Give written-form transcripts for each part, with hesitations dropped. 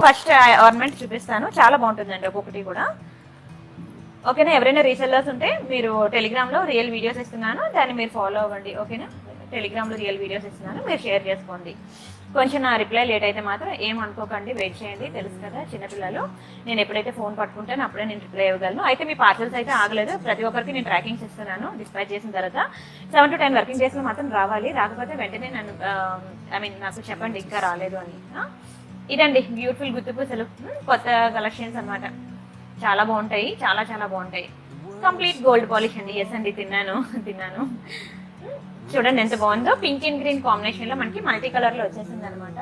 First ornament చూపిస్తాను, చాలా బాగుంటుందండి ఒక్కొక్కటి కూడా. ఓకేనా, ఎవరైనా రీసెల్లర్స్ ఉంటే మీరు టెలిగ్రామ్లో రియల్ వీడియోస్ ఇస్తున్నాను, దాన్ని మీరు ఫాలో అవ్వండి. ఓకేనా, టెలిగ్రామ్లో రియల్ వీడియోస్ ఇస్తున్నాను, మీరు షేర్ చేసుకోండి. కొంచెం నా రిప్లై లేట్ అయితే మాత్రం ఏమనుకోకండి, వెయిట్ చేయండి. తెలుసు కదా చిన్నపిల్లలు, నేను ఎప్పుడైతే ఫోన్ పట్టుకుంటానో అప్పుడే నేను రిప్లై ఇవ్వగలను. అయితే మీ పార్సల్స్ అయితే ఆగలేదు, ప్రతి ఒక్కరికి నేను ట్రాకింగ్స్ ఇస్తున్నాను. డిస్పాచ్ చేసిన తర్వాత 7 to 10 వర్కింగ్ డేస్లో మాత్రం రావాలి. రాకపోతే వెంటనే నన్ను నాకు చెప్పండి ఇంకా రాలేదు అని. ఇదండి బ్యూటిఫుల్ గుత్తి పూసలు, కొత్త కలెక్షన్స్ అనమాట. చాలా బాగుంటాయి, చాలా చాలా బాగుంటాయి. కంప్లీట్ గోల్డ్ పాలిష్ అండి. ఎస్ అండి, తిన్నాను. చూడండి ఎంత బాగుందో, పింక్ అండ్ గ్రీన్ కాంబినేషన్ లో మనకి మల్టీ కలర్ లో వచ్చేసింది అనమాట.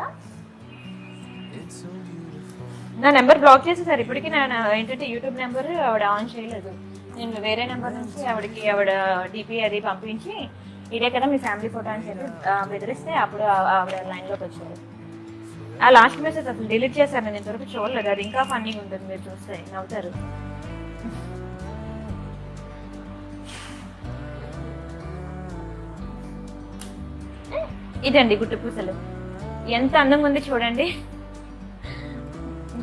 నా నెంబర్ బ్లాక్ చేసేసారు ఇప్పటికీ. నేను ఏంటంటే యూట్యూబ్ నెంబర్ ఆవిడ ఆన్ చేయలేదు, నేను వేరే నెంబర్ నుంచి ఆవిడ డిపి అది పంపించి ఇదే కదా మీ ఫ్యామిలీ ఫోటో అని చెప్పి బెదిరిస్తే అప్పుడు ఆవిడ లైన్లోకి వచ్చారు. ఆ లాస్ట్ మెసేజ్ అసలు డిలీట్ చేశారు, నేను ఇంతవరకు చూడలేదు. అది ఇంకా ఫన్నీగా ఉంటుంది, మీరు చూస్తే నవ్వుతారు. ఇదండి గుట్టు పూసలు, ఎంత అందంగా ఉంది చూడండి.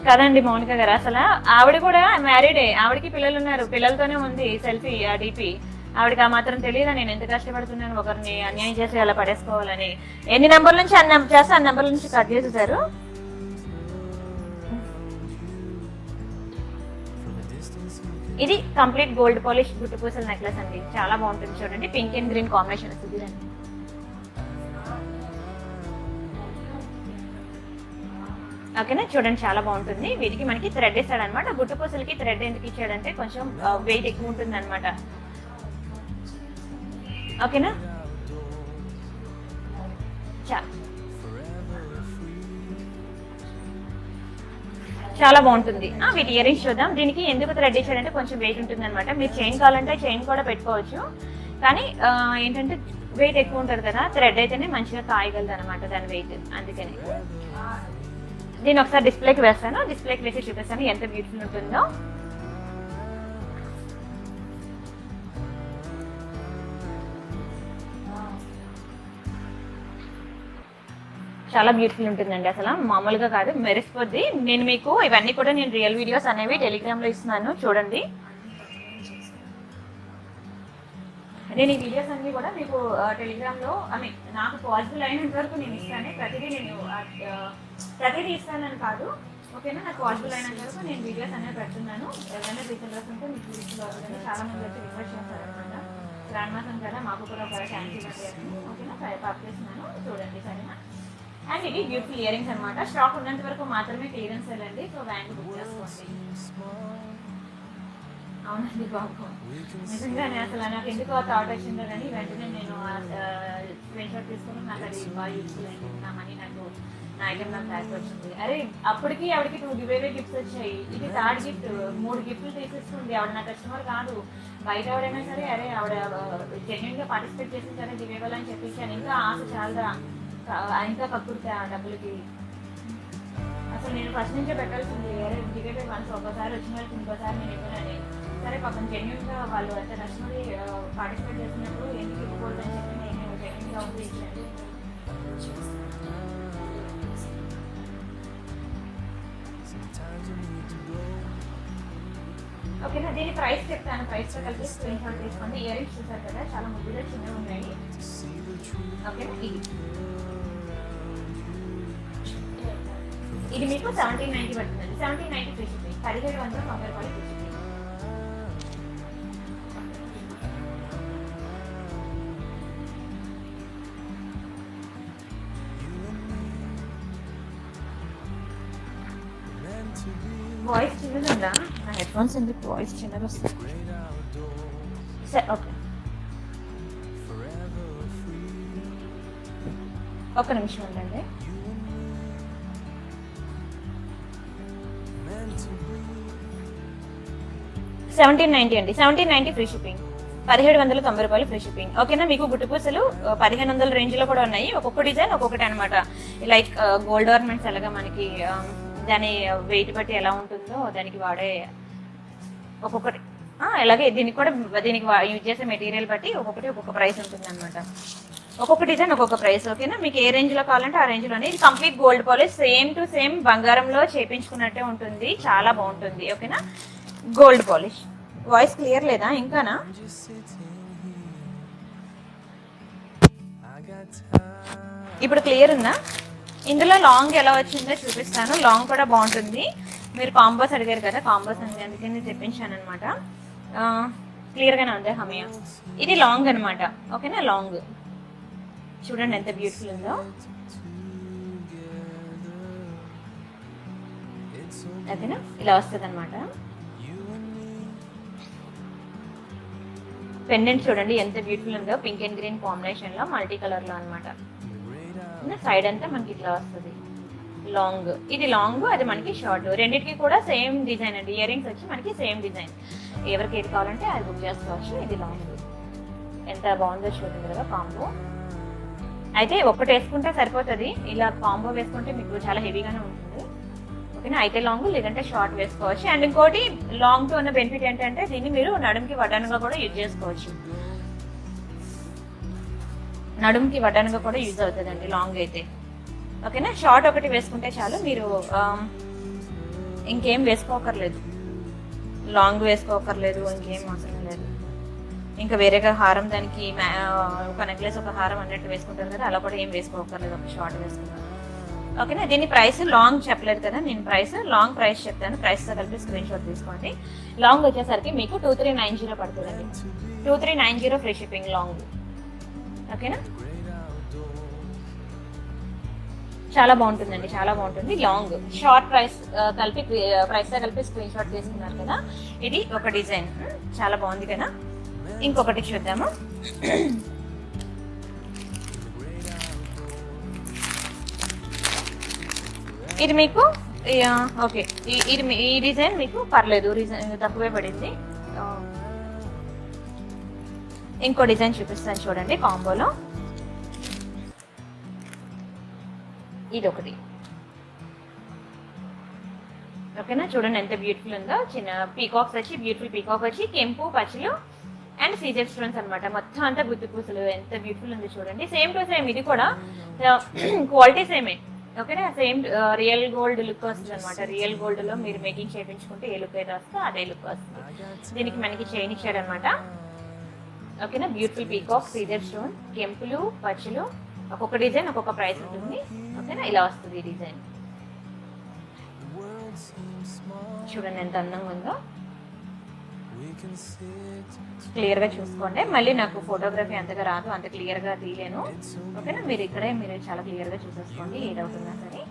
కదండి మౌనిక గారు, అసలు ఆవిడ కూడా మ్యారీడే, ఆవిడకి పిల్లలు ఉన్నారు, పిల్లలతోనే ఉంది సెల్ఫీ ఆ డిపి. ఆవిడకి ఆ మాత్రం తెలియదా నేను ఎంత కష్టపడుతున్నాను ఒకరిని అన్యాయం చేసి అలా పడేసుకోవాలని. ఎన్ని నెంబర్ల నుంచి చేస్తే అన్ని నెంబర్ల నుంచి కట్ చేసేసారు. ఇది కంప్లీట్ గోల్డ్ పాలిష్ గుట్టు పూసల నెక్లెస్ అండి, చాలా బాగుంటుంది చూడండి. పింక్ అండ్ గ్రీన్ కాంబినేషన్ వస్తుంది. ఓకేనా, చూడండి చాలా బాగుంటుంది. వీటికి మనకి థ్రెడ్ ఇస్తాడు అనమాట. గుట్టు పూసలకి థ్రెడ్ ఎందుకు ఇచ్చాడంటే కొంచెం వెయిట్ ఎక్కువ ఉంటుంది అనమాట. ఓకేనా, చాలా బాగుంటుంది. వీటి ఇయర్ రింగ్స్ చూద్దాం. దీనికి ఎందుకు థ్రెడ్ ఇచ్చాడంటే కొంచెం వెయిట్ ఉంటుంది అనమాట. మీరు చైన్ కావాలంటే చైన్ కూడా పెట్టుకోవచ్చు, కానీ ఏంటంటే వెయిట్ ఎక్కువ ఉంటుంది కదా, థ్రెడ్ అయితేనే మంచిగా కాయగలదు అనమాట దాని వెయిట్. అందుకని దీన్ని ఒకసారి డిస్ప్లేకి వేస్తాను, డిస్ప్లేకి వేసి చూపిస్తాను ఎంత బ్యూటిఫుల్ ఉంటుందో. చాలా బ్యూటిఫుల్ ఉంటుందండి, అసలు మామూలుగా కాదు, మెరిసిపోద్ది. నేను మీకు ఇవన్నీ కూడా నేను రియల్ వీడియోస్ అనేవి టెలిగ్రామ్లో ఇస్తున్నాను, చూడండి. నేను ఈ వీడియోస్ అన్ని కూడా మీకు టెలిగ్రామ్లో నాకు పాసిబుల్ అయినంత వరకు నేను ఇస్తాను. ప్రతిదీ ఇస్తానని కాదు, ఓకేనా. నాకు పాసిబుల్ అయినంత వరకు నేను వీడియోస్ అనేవి పెడుతున్నాను. ఎవరైనా రీసెంటర్స్ ఉంటే మీకు తీసుకోవాలని చాలా మంది వచ్చి రిక్వెస్ట్ చేస్తారనమాట. గ్రాండ్ మాసం కదా, మాకు కూడా ఒక థ్యాంక్ యూ అండి, ఓకేనా. పాప్ చేస్తున్నాను చూడండి, సరేనా. అండ్ ఇది బ్యూటిఫుల్ ఇయర్ రింగ్స్ అనమాట. స్టాక్ ఉన్నంత వరకు మాత్రమే క్లియరెన్స్ వెళ్ళండి, సో బ్యాంక్ బుక్ చేసుకోండి. అవునండి బాబు, నిజంగానే అసలు నాకు ఎందుకు ఆ థాట్ వచ్చిందో కానీ వెంటనే నేను స్క్రీన్ షాట్ తీసుకుని నాకు అది బాగా యూస్ఫుల్ అయింది. నా మనీ నాకు నా ఐటమ్ నాకు బ్యాక్ వచ్చింది. అరే అప్పటికి ఆవిడకి 2 గివేవే గిఫ్ట్స్ వచ్చాయి, ఇది 3rd గిఫ్ట్. 3 గిఫ్ట్లు తీసేస్తుంది. ఆవిడ నా కస్టమర్ కాదు, బయట ఆవిడైనా సరే అరే ఆవిడ జెన్యున్ గా పార్టిసిపేట్ చేసిన సరే గివేవాలని అని చెప్పించాను. ఇంకా ఆశ చాలా, ఇంకా కక్కుర్తి ఆ డబ్బులకి. అసలు నేను ఫస్ట్ నుంచే పెట్టాల్సింది, అరే గివేవే వన్స్ ఒకసారి వచ్చిన వాళ్ళకి ఇంకోసారి నేను ఇవ్వనని. సరే పాపం జెన్యున్ గా వాళ్ళు అంత కస్టమర్ పార్టిసిపేట్ చేసినప్పుడు ఎందుకు ఇవ్వకూడదని చెప్పి నేను జెన్యున్ గా ఉండి ఇచ్చాను. ఓకేనా, దీని ప్రైస్ చెప్తాను, ప్రైస్తో కలిపి స్క్రీన్ షాట్ తీసుకోండి. ఇయర్ రింగ్స్ చూసారు కదా, చాలా ముద్దుగా చిన్నవి ఉన్నాయి. ఓకేనా, ఇది మీకు 1790 పడుతుందండి. 1790 ఫ్రీ షిప్పింగ్, 1790 రూపాయలు ఫ్రీ షిప్పింగ్. వాయిస్ చిన్నదిందా? నా హెడ్ ఫోన్స్ ఎందుకు వాయిస్ చిన్నగా వస్తుంది? సరే ఓకే, ఒక్క నిమిషం ఉండండి. $1790 అండి, 1790 ఫ్రీ షిప్పింగ్, 1790 రూపాయలు ఫ్రీ షిప్పింగ్. ఓకేనా, మీకు గుట్టు పూసలు 1500 రేంజ్ లో కూడా ఉన్నాయి. ఒక్కొక్క డిజైన్ ఒక్కొక్కటి అనమాట. లైక్ గోల్డ్ ఆర్నమెంట్స్ ఎలాగా మనకి దాని వెయిట్ బట్టి ఎలా ఉంటుందో దానికి వాడే ఒక్కొక్కటి, అలాగే దీనికి కూడా దీనికి యూజ్ చేసే మెటీరియల్ బట్టి ఒక్కొక్కటి ఒక్కొక్క ప్రైస్ ఉంటుంది అనమాట. ఒక్కొక్క డిజైన్ ఒక్కొక్క ప్రైస్. ఓకేనా, మీకు ఏ రేంజ్ లో కావాలంటే ఆ రేంజ్ లోనే. ఇది complete gold polish, same to same బంగారంలో చేపించుకున్నట్టే ఉంటుంది, చాలా బాగుంటుంది. ఓకేనా, గోల్డ్ పాలిష్. వాయిస్ క్లియర్ లేదా ఇంకానా? ఇప్పుడు క్లియర్ ఉందా? ఇందులో లాంగ్ ఎలా వచ్చిందో చూపిస్తాను. లాంగ్ కూడా బాగుంటుంది. మీరు కాంబోస్ అడిగారు కదా, కాంబోస్ అందుకని తెప్పించాను అనమాట. క్లియర్గానే ఉంది హమియా. ఇది లాంగ్ అనమాట. ఓకేనా, లాంగ్ చూడండి ఎంత బ్యూటిఫుల్ ఉందో. ఓకేనా, ఇలా వస్తుంది అనమాట. పెండెంట్ చూడండి ఎంత బ్యూటిఫుల్ ఉందో, పింక్ అండ్ గ్రీన్ కాంబినేషన్ లో, మల్టీ కలర్ లో అనమాట. సైడ్ అంతా మనకి ఇట్లా వస్తుంది. లాంగ్, ఇది లాంగ్, అది మనకి షార్ట్. రెండింటికి కూడా సేమ్ డిజైన్ అండి. ఇయర్ రింగ్స్ వచ్చి మనకి సేమ్ డిజైన్. ఎవరికి ఏది కావాలంటే అది బుక్ చేసుకోవచ్చు. ఇది లాంగ్, ఎంత బాగుందో చూడండి కదా కాంబో. అయితే ఒక్కటి వేసుకుంటే సరిపోతుంది, ఇలా కాంబో వేసుకుంటే మీకు చాలా హెవీగానే ఉంటుంది. ఓకేనా, అయితే లాంగ్ లేదంటే షార్ట్ వేసుకోవచ్చు. అండ్ ఇంకోటి లాంగ్ తో ఉన్న బెనిఫిట్ ఏంటంటే దీన్ని మీరు నడుముకి వడ్డానుగా కూడా యూజ్ చేసుకోవచ్చు. నడుముకి వడ్డానుగా కూడా యూజ్ అవుతుందండి లాంగ్ అయితే. ఓకేనా, షార్ట్ ఒకటి వేసుకుంటే చాలు, మీరు ఇంకేం వేసుకోకర్లేదు. లాంగ్ వేసుకోకర్లేదు, ఇంకేం అవసరం లేదు. ఇంకా వేరేగా హారం, దానికి ఒక నెక్లెస్ ఒక హారం అన్నట్టు వేసుకుంటారు కదా, అలా కూడా ఏం వేసుకోకర్లేదు, ఒక షార్ట్ వేసుకుంటారు. ఓకేనా, దీని ప్రైస్ లాంగ్ చెప్పలేదు కదా నేను, లాంగ్ ప్రైస్ చెప్తాను. ప్రైస్తో కలిపి స్క్రీన్ షాట్ తీసుకోండి. లాంగ్ వచ్చేసరికి మీకు 2390 పడుతుందండి. 2390 ఫ్రీ షిప్పింగ్ లాంగ్. ఓకేనా, చాలా బాగుంటుందండి, చాలా బాగుంటుంది. లాంగ్ షార్ట్ ప్రైస్తో కలిపి స్క్రీన్ షాట్ తీసుకున్నారు కదా. ఇది ఒక డిజైన్ చాలా బాగుంది కదా. ఇంకొకటి చూద్దాము. ఇది మీకు ఓకే, ఈ డిజైన్ మీకు పర్లేదు, తక్కువే పడింది. ఇంకో డిజైన్ చూపిస్తాను చూడండి కాంబోలో. ఇది ఒకటి. ఓకేనా, చూడండి ఎంత బ్యూటిఫుల్ ఉందో. చిన్న పీకాక్స్ వచ్చి, బ్యూటిఫుల్ పీకాక్ వచ్చి, కెంపు పచ్చలు అండ్ సీజర్ స్టోన్స్ అనమాట. మొత్తం అంతా గుత్తి పూసలు, ఎంత బ్యూటిఫుల్ ఉంది చూడండి. సేమ్ టు సేమ్, ఇది కూడా క్వాలిటీ సేమే. ఓకేనా, సేమ్ రియల్ గోల్డ్ లుక్ వస్తుంది అనమాట. రియల్ గోల్డ్ లో మీరు మేకింగ్ చేయించుకుంటే ఏ లుక్ అయితే వస్తుందో అదే లుక్ వస్తుంది. దీనికి మనకి చైన్ ఇచ్చాడు అనమాట. ఓకేనా, బ్యూటిఫుల్ పీకాక్, సీజర్ స్టోన్, కెంపులు పచ్చలు, ఒక్కొక్క డిజైన్ ఒక్కొక్క ప్రైస్ ఉంటుంది. ఓకేనా, ఇలా వస్తుంది ఈ డిజైన్. చూడండి ఎంత అందంగా ఉందో. క్లియర్ గా చూసుకోండి. మళ్ళీ నాకు ఫోటోగ్రఫీ అంతగా రాదు, అంత క్లియర్ గా తీయలేను. ఓకేనా, మీరు ఇక్కడే మీరు చాలా క్లియర్ గా చూసేసుకోండి ఏ డౌట్ ఉన్నా సరే.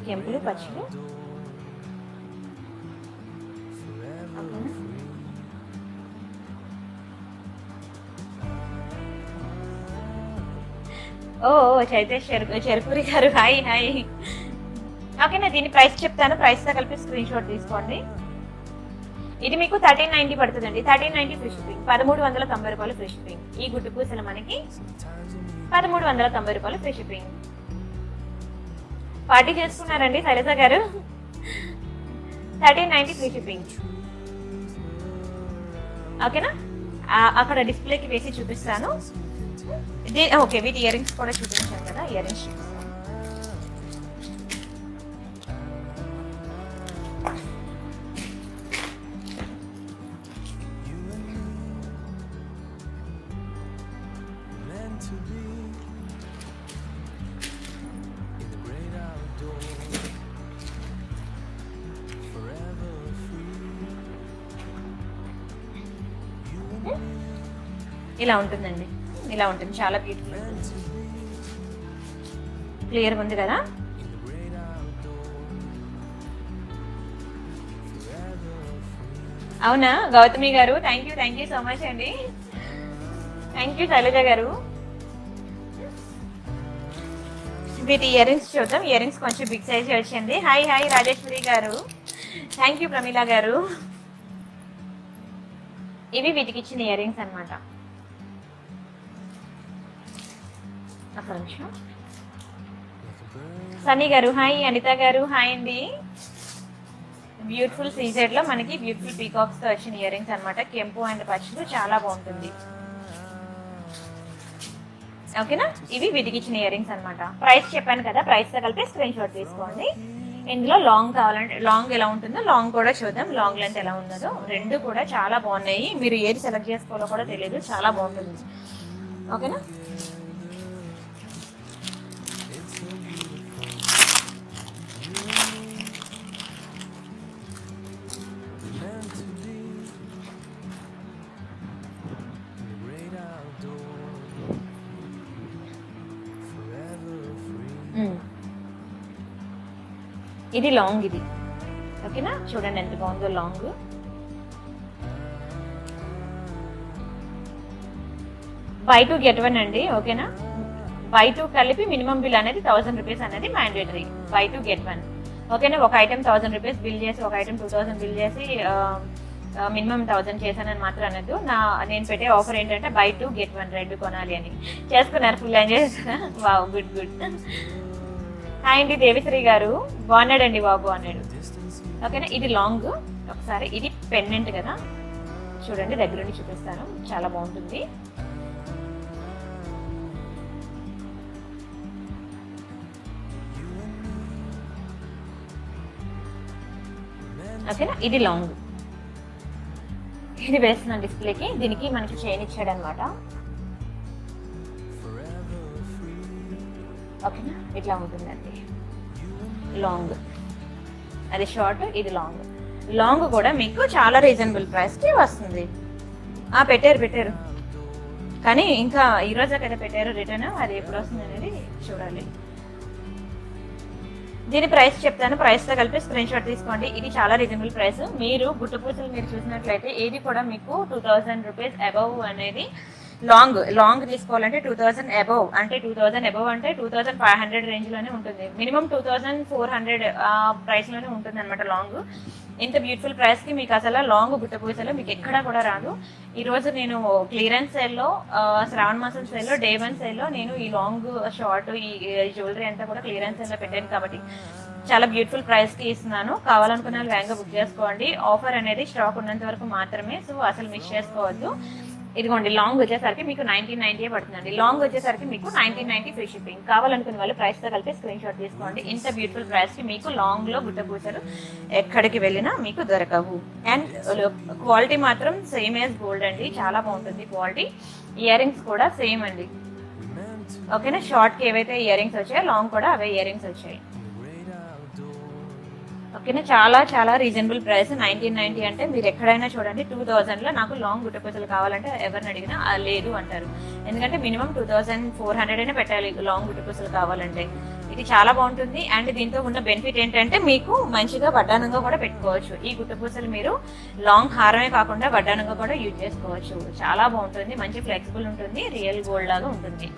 కెంపులు పచ్చలు. ఓకేనా, ఓ చైతేష్ చెరుకూరి గారు, హాయ్ హాయ్. ఓకేనా, దీని ప్రైస్ చెప్తాను. ప్రైస్తో కలిపి స్క్రీన్ షాట్ తీసుకోండి. ఇది మీకు 1390 పడుతుందండి. 1390 ఫ్రీ షిప్పింగ్, 1390 రూపాయలు ఫ్రీ షిప్పింగ్. ఈ గుడ్డు పూసలు మనకి 1390 రూపాయలు ఫ్రీ షిప్పింగ్. పార్టీ చేసుకున్నారండి శైలజ గారు. 1390 ఫ్రీ షిప్పింగ్. ఓకేనా, అక్కడ డిస్ప్లేకి వేసి చూపిస్తాను. ఓకే, వీటి ఇయర్ రింగ్స్ కూడా చూపించాను కదా, ఇయర్ రింగ్స్ చూపిస్తాను. ఇలా ఉంటుందండి, ఇలా ఉంటుంది, చాలా బ్యూటిఫుల్ ఉంటుంది. క్లియర్గా ఉంది కదా. అవునా గౌతమి గారు, థ్యాంక్ యూ సో మచ్ అండి. థ్యాంక్ యూ శైలజ గారు. వీటి ఇయర్ రింగ్స్ చూద్దాం. ఇయర్ రింగ్స్ కొంచెం బిగ్ సైజ్ వచ్చింది. హాయ్ హాయ్ రాజేశ్వరి గారు, థ్యాంక్ యూ ప్రమీల గారు. ఇవి వీటికి ఇచ్చిన ఇయర్ రింగ్స్ అనమాట. ఒక నిమిషం. సన్నీ గారు హాయ్, అనిత గారు హాయ్ అండి. బ్యూటిఫుల్ సీజెడ్ లో మనకి బ్యూటిఫుల్ పీకాక్స్ తో వచ్చిన ఇయర్ రింగ్స్ అనమాట. కెంపు అండ్ పచ్చులు చాలా బాగుంటుంది. ఓకేనా, ఇవి వీటికిచ్చిన ఇయర్ రింగ్స్ అనమాట. ప్రైస్ చెప్పాను కదా, ప్రైస్ తో కలిపి స్క్రీన్ షాట్ తీసుకోండి. ఇందులో లాంగ్ కావాలంటే లాంగ్ ఎలా ఉంటుందో లాంగ్ కూడా చూద్దాం, లాంగ్ లెంత్ ఎలా ఉన్నదో. రెండు కూడా చాలా బాగున్నాయి. మీరు ఏది సెలెక్ట్ చేసుకోవాలో కూడా తెలియదు, చాలా బాగుంటుంది. ఓకేనా, ఇది లాంగ్, ఇది ఓకేనా. చూడండి ఎంత బాగుందో లాంగ్. బై 2 get 1 అండి. ఓకేనా, బై 2 కలిపి మినిమం బిల్ అనేది 1000 రూపీస్ అనేది మ్యాండేటరీ. By 2 get 1. ఓకేనా, ఒక ఐటమ్ 1000 రూపీస్ బిల్ చేసి ఒక ఐటమ్ 2000 బిల్ చేసి మినిమం 1000 చేశానని మాత్రం అనద్దు. నేను పెట్టే ఆఫర్ ఏంటంటే బై 2 get 1 రెండు కొనాలి అని. చేసుకున్నారు, ఫుల్ ఎంజాయ్ చేస్తారా? Wow, good good. హాయ్ అండి దేవిశ్రీ గారు, బాగున్నాడండి బాబు అన్నాడు. ఓకేనా, ఇది లాంగ్. ఒకసారి ఇది పెండెంట్ కదా, చూడండి దగ్గర నుండి చూపిస్తాను, చాలా బాగుంటుంది. ఓకేనా, ఇది లాంగ్. ఇది వేస్తున్నాను డిస్ప్లేకి. దీనికి మనకి చైన్ ఇచ్చాడు అనమాట. ఓకేనా, ఇట్లా ఉంటుందండి లాంగ్. అది షార్ట్, ఇది లాంగ్. లాంగ్ కూడా మీకు చాలా రీజనబుల్ ప్రైస్కి వస్తుంది. పెట్టారు కానీ ఇంకా ఈ రోజే కదా పెట్టారు రిటర్న్, అది ఎప్పుడు వస్తుంది అనేది చూడాలి. దీని ప్రైస్ చెప్తాను, ప్రైస్తో కలిపి స్క్రీన్ షాట్ తీసుకోండి. ఇది చాలా రీజనబుల్ ప్రైస్. మీరు గుట్టుపూసలు మీరు చూసినట్లయితే ఏది కూడా మీకు 2000 రూపీస్ అబవ్ అనేది లాంగ్ తీసుకోవాలంటే 2000 అబవ్, అంటే 2000 అబవ్ అంటే 2500 రేంజ్ లోనే ఉంటుంది. మినిమం 2400 ప్రైస్ లోనే ఉంటుంది అనమాట లాంగ్. ఇంత బ్యూటిఫుల్ ప్రైస్ కి మీకు అసలు లాంగ్ గుట్టపూసలు మీకు ఎక్కడా కూడా రాదు. ఈ రోజు నేను క్లియరెన్స్ సేల్లో, శ్రావణ మాసం సేల్లో, డే 1 సేల్లో నేను ఈ లాంగ్ షార్ట్ ఈ జ్యువెలరీ అంతా కూడా క్లియరెన్స్ సేల్లో పెట్టాను కాబట్టి చాలా బ్యూటిఫుల్ ప్రైస్ కి ఇస్తున్నాను. కావాలనుకున్న వాళ్ళు వేగంగా బుక్ చేసుకోండి. ఆఫర్ అనేది స్టాక్ ఉన్నంత వరకు మాత్రమే, సో అసలు మిస్ చేసుకోవద్దు. ఇదిగోండి లాంగ్ వచ్చేసరికి మీకు 1990 పడుతుందండి. లాంగ్ వచ్చేసరికి మీకు 1990 ఫ్రీ షిప్పింగ్. కావాలనుకునే వాళ్ళు ప్రైస్ తో కలిపి స్క్రీన్ షాట్ తీసుకోండి. ఇంత బ్యూటిఫుల్ ప్రైస్ కి మీకు లాంగ్ లో గుట్టపూసలు ఎక్కడికి వెళ్ళినా మీకు దొరకవు. అండ్ క్వాలిటీ మాత్రం సేమ్ యాజ్ గోల్డ్ అండి, చాలా బాగుంటుంది క్వాలిటీ. ఇయర్ రింగ్స్ కూడా సేమ్ అండి. ఓకేనా, షార్ట్ కి ఏవైతే ఇయర్ రింగ్స్ వచ్చాయో లాంగ్ కూడా అవే ఇయర్ రింగ్స్ వచ్చాయి. ఓకేనా, చాలా చాలా రీజనబుల్ ప్రైస్. 1990 అంటే మీరు ఎక్కడైనా చూడండి 2000 లో నాకు లాంగ్ గుట్టపూసలు కావాలంటే ఎవరిని అడిగినా లేదు అంటారు. ఎందుకంటే మినిమం 2400 అయినా పెట్టాలి లాంగ్ గుట్టపూసలు కావాలంటే. ఇది చాలా బాగుంటుంది. అండ్ దీంతో ఉన్న బెనిఫిట్ ఏంటంటే మీకు మంచిగా వడ్డానంగా కూడా పెట్టుకోవచ్చు. ఈ గుట్టపూసలు మీరు లాంగ్ హారమే కాకుండా వడ్డానంగా కూడా యూజ్ చేసుకోవచ్చు. చాలా బాగుంటుంది, మంచి ఫ్లెక్సిబుల్ ఉంటుంది, రియల్ గోల్డ్ లాగా ఉంటుంది.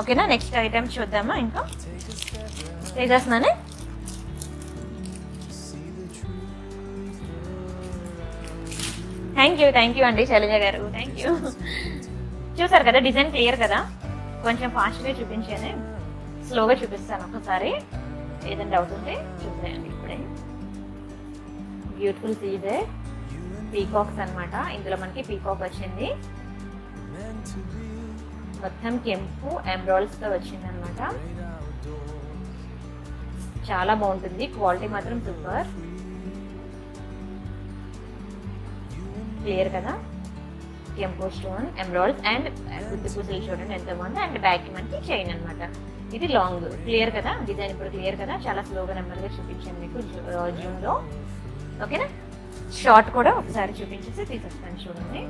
ఓకేనా, నెక్స్ట్ ఐటమ్ చూద్దామా. ఇంకా చేసేస్తున్నానే. థ్యాంక్ యూ అండి శైలజ గారు, థ్యాంక్ యూ. చూసారు కదా డిజైన్ క్లియర్ కదా. కొంచెం ఫాస్ట్గా చూపించాను, స్లోగా చూపిస్తాను ఒకసారి. ఏదైనా డౌట్ ఉంటే చూసేయండి. ఇప్పుడే బ్యూటిఫుల్ సీజర్ పీకాక్స్ అనమాట. ఇందులో మనకి పీకాక్ వచ్చింది, మొత్తం కెంపు ఎమరాల్డ్స్ తో వచ్చింది అనమాట. చాలా బాగుంటుంది, క్వాలిటీ మాత్రం సూపర్. క్లియర్ కదా, కెంపో స్టోన్ ఎమరాల్డ్స్ అండ్ గుత్తిపూసలు చూడండి ఎంత బాగుంది. అండ్ బ్యాక్ మనకి చైన్ అనమాట. ఇది లాంగ్. క్లియర్ కదా, డిజైన్ ఇప్పుడు క్లియర్ కదా. చాలా స్లోగా నెమ్మదిగా చూపించాను మీకు జూమ్ లో. ఓకేనా, షార్ట్ కూడా ఒకసారి చూపించేసి తీసేస్తాను చూడండి.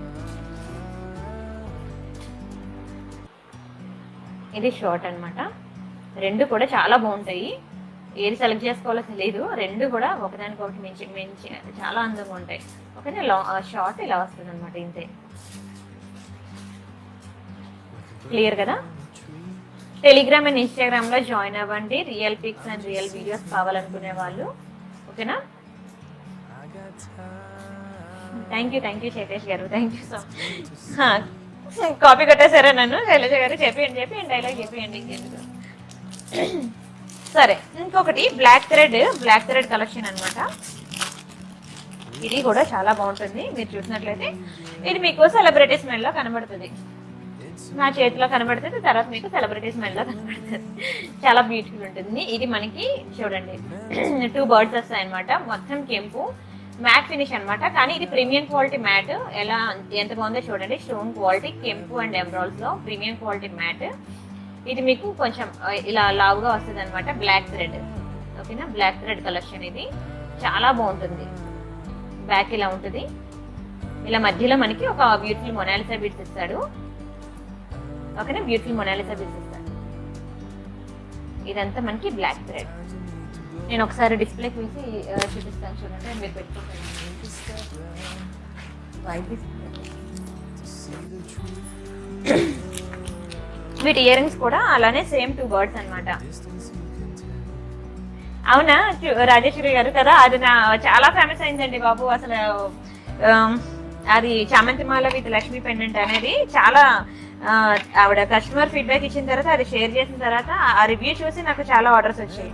ఇది షార్ట్ అనమాట. రెండు కూడా చాలా బాగుంటాయి. ఏది సెలెక్ట్ చేసుకోవాలో తెలియదు, రెండు కూడా ఒకదానికొకటి మించి చాలా అందంగా ఉంటాయి. ఓకేనా, షార్ట్ ఇలా వస్తుంది అనమాట. ఇంతే, క్లియర్ కదా. టెలిగ్రామ్ అండ్ ఇన్స్టాగ్రామ్ లో జాయిన్ అవ్వండి. Real pics and real videos కావాలనుకునే వాళ్ళు. ఓకేనా, thank you Shailesh garu, thank you so much. Copy కొట్టేశారా నన్ను? శైలజ గారు చెప్పేయండి డైలాగ్ చెప్పేయండి. సరే, ఇంకొకటి బ్లాక్ థ్రెడ్ కలెక్షన్ అన్నమాట. ఇది కూడా చాలా బాగుంటుంది. మీరు చూసినట్లయితే ఇది మీకు సెలబ్రిటీ స్మెల్ లో కనబడుతుంది. నా చేతిలో కనబడుతుంది, తర్వాత మీకు సెలబ్రిటీ స్మెల్ లో కనబడుతుంది. చాలా బ్యూటిఫుల్ ఉంటుంది. ఇది మనకి చూడండి 2 బర్డ్స్ వస్తాయి అనమాట. మొత్తం కెంపు మ్యాట్ ఫినిష్ అనమాట. కానీ ఇది ప్రీమియం క్వాలిటీ మ్యాట్. ఎంత బాగుందో చూడండి. స్టోన్ క్వాలిటీ కెంపు అండ్ ఎమరాల్డ్స్ లో ప్రీమియం క్వాలిటీ మ్యాట్. ఇది మీకు కొంచెం ఇలా లావుగా వస్తుంది అనమాట. బ్లాక్ థ్రెడ్, ఓకేనా. బ్లాక్ థ్రెడ్ కలెక్షన్ ఇది చాలా బాగుంటుంది. బ్యాక్ ఇలా ఉంటుంది. ఇలా మధ్యలో మనకి ఒక బ్యూటిఫుల్ మొనాలిసా బీడ్స్ ఇస్తాడు, ఓకేనా. బ్యూటిఫుల్ మొనాలిసా బీడ్స్ ఇస్తాడు. ఇదంతా మనకి బ్లాక్ థ్రెడ్. నేను ఒకసారి డిస్ప్లేకి వేసి చూపిస్తాను చూడండి. మీరు పెట్టుకుంటాను. వీటి ఇయర్ రింగ్స్ కూడా అలానే సేమ్ 2 బర్డ్స్ అనమాట. అవునా రాజేశ్వరి గారు కదా, అది చాలా ఫేమస్ అయిందండి బాబు. అసలు అది చామంతిమాల విత్ లక్ష్మీ పెండెంట్ అనేది చాలా ఆవిడ కస్టమర్ ఫీడ్బ్యాక్ ఇచ్చిన తర్వాత అది షేర్ చేసిన తర్వాత ఆ రివ్యూ చూసి నాకు చాలా ఆర్డర్స్ వచ్చాయి.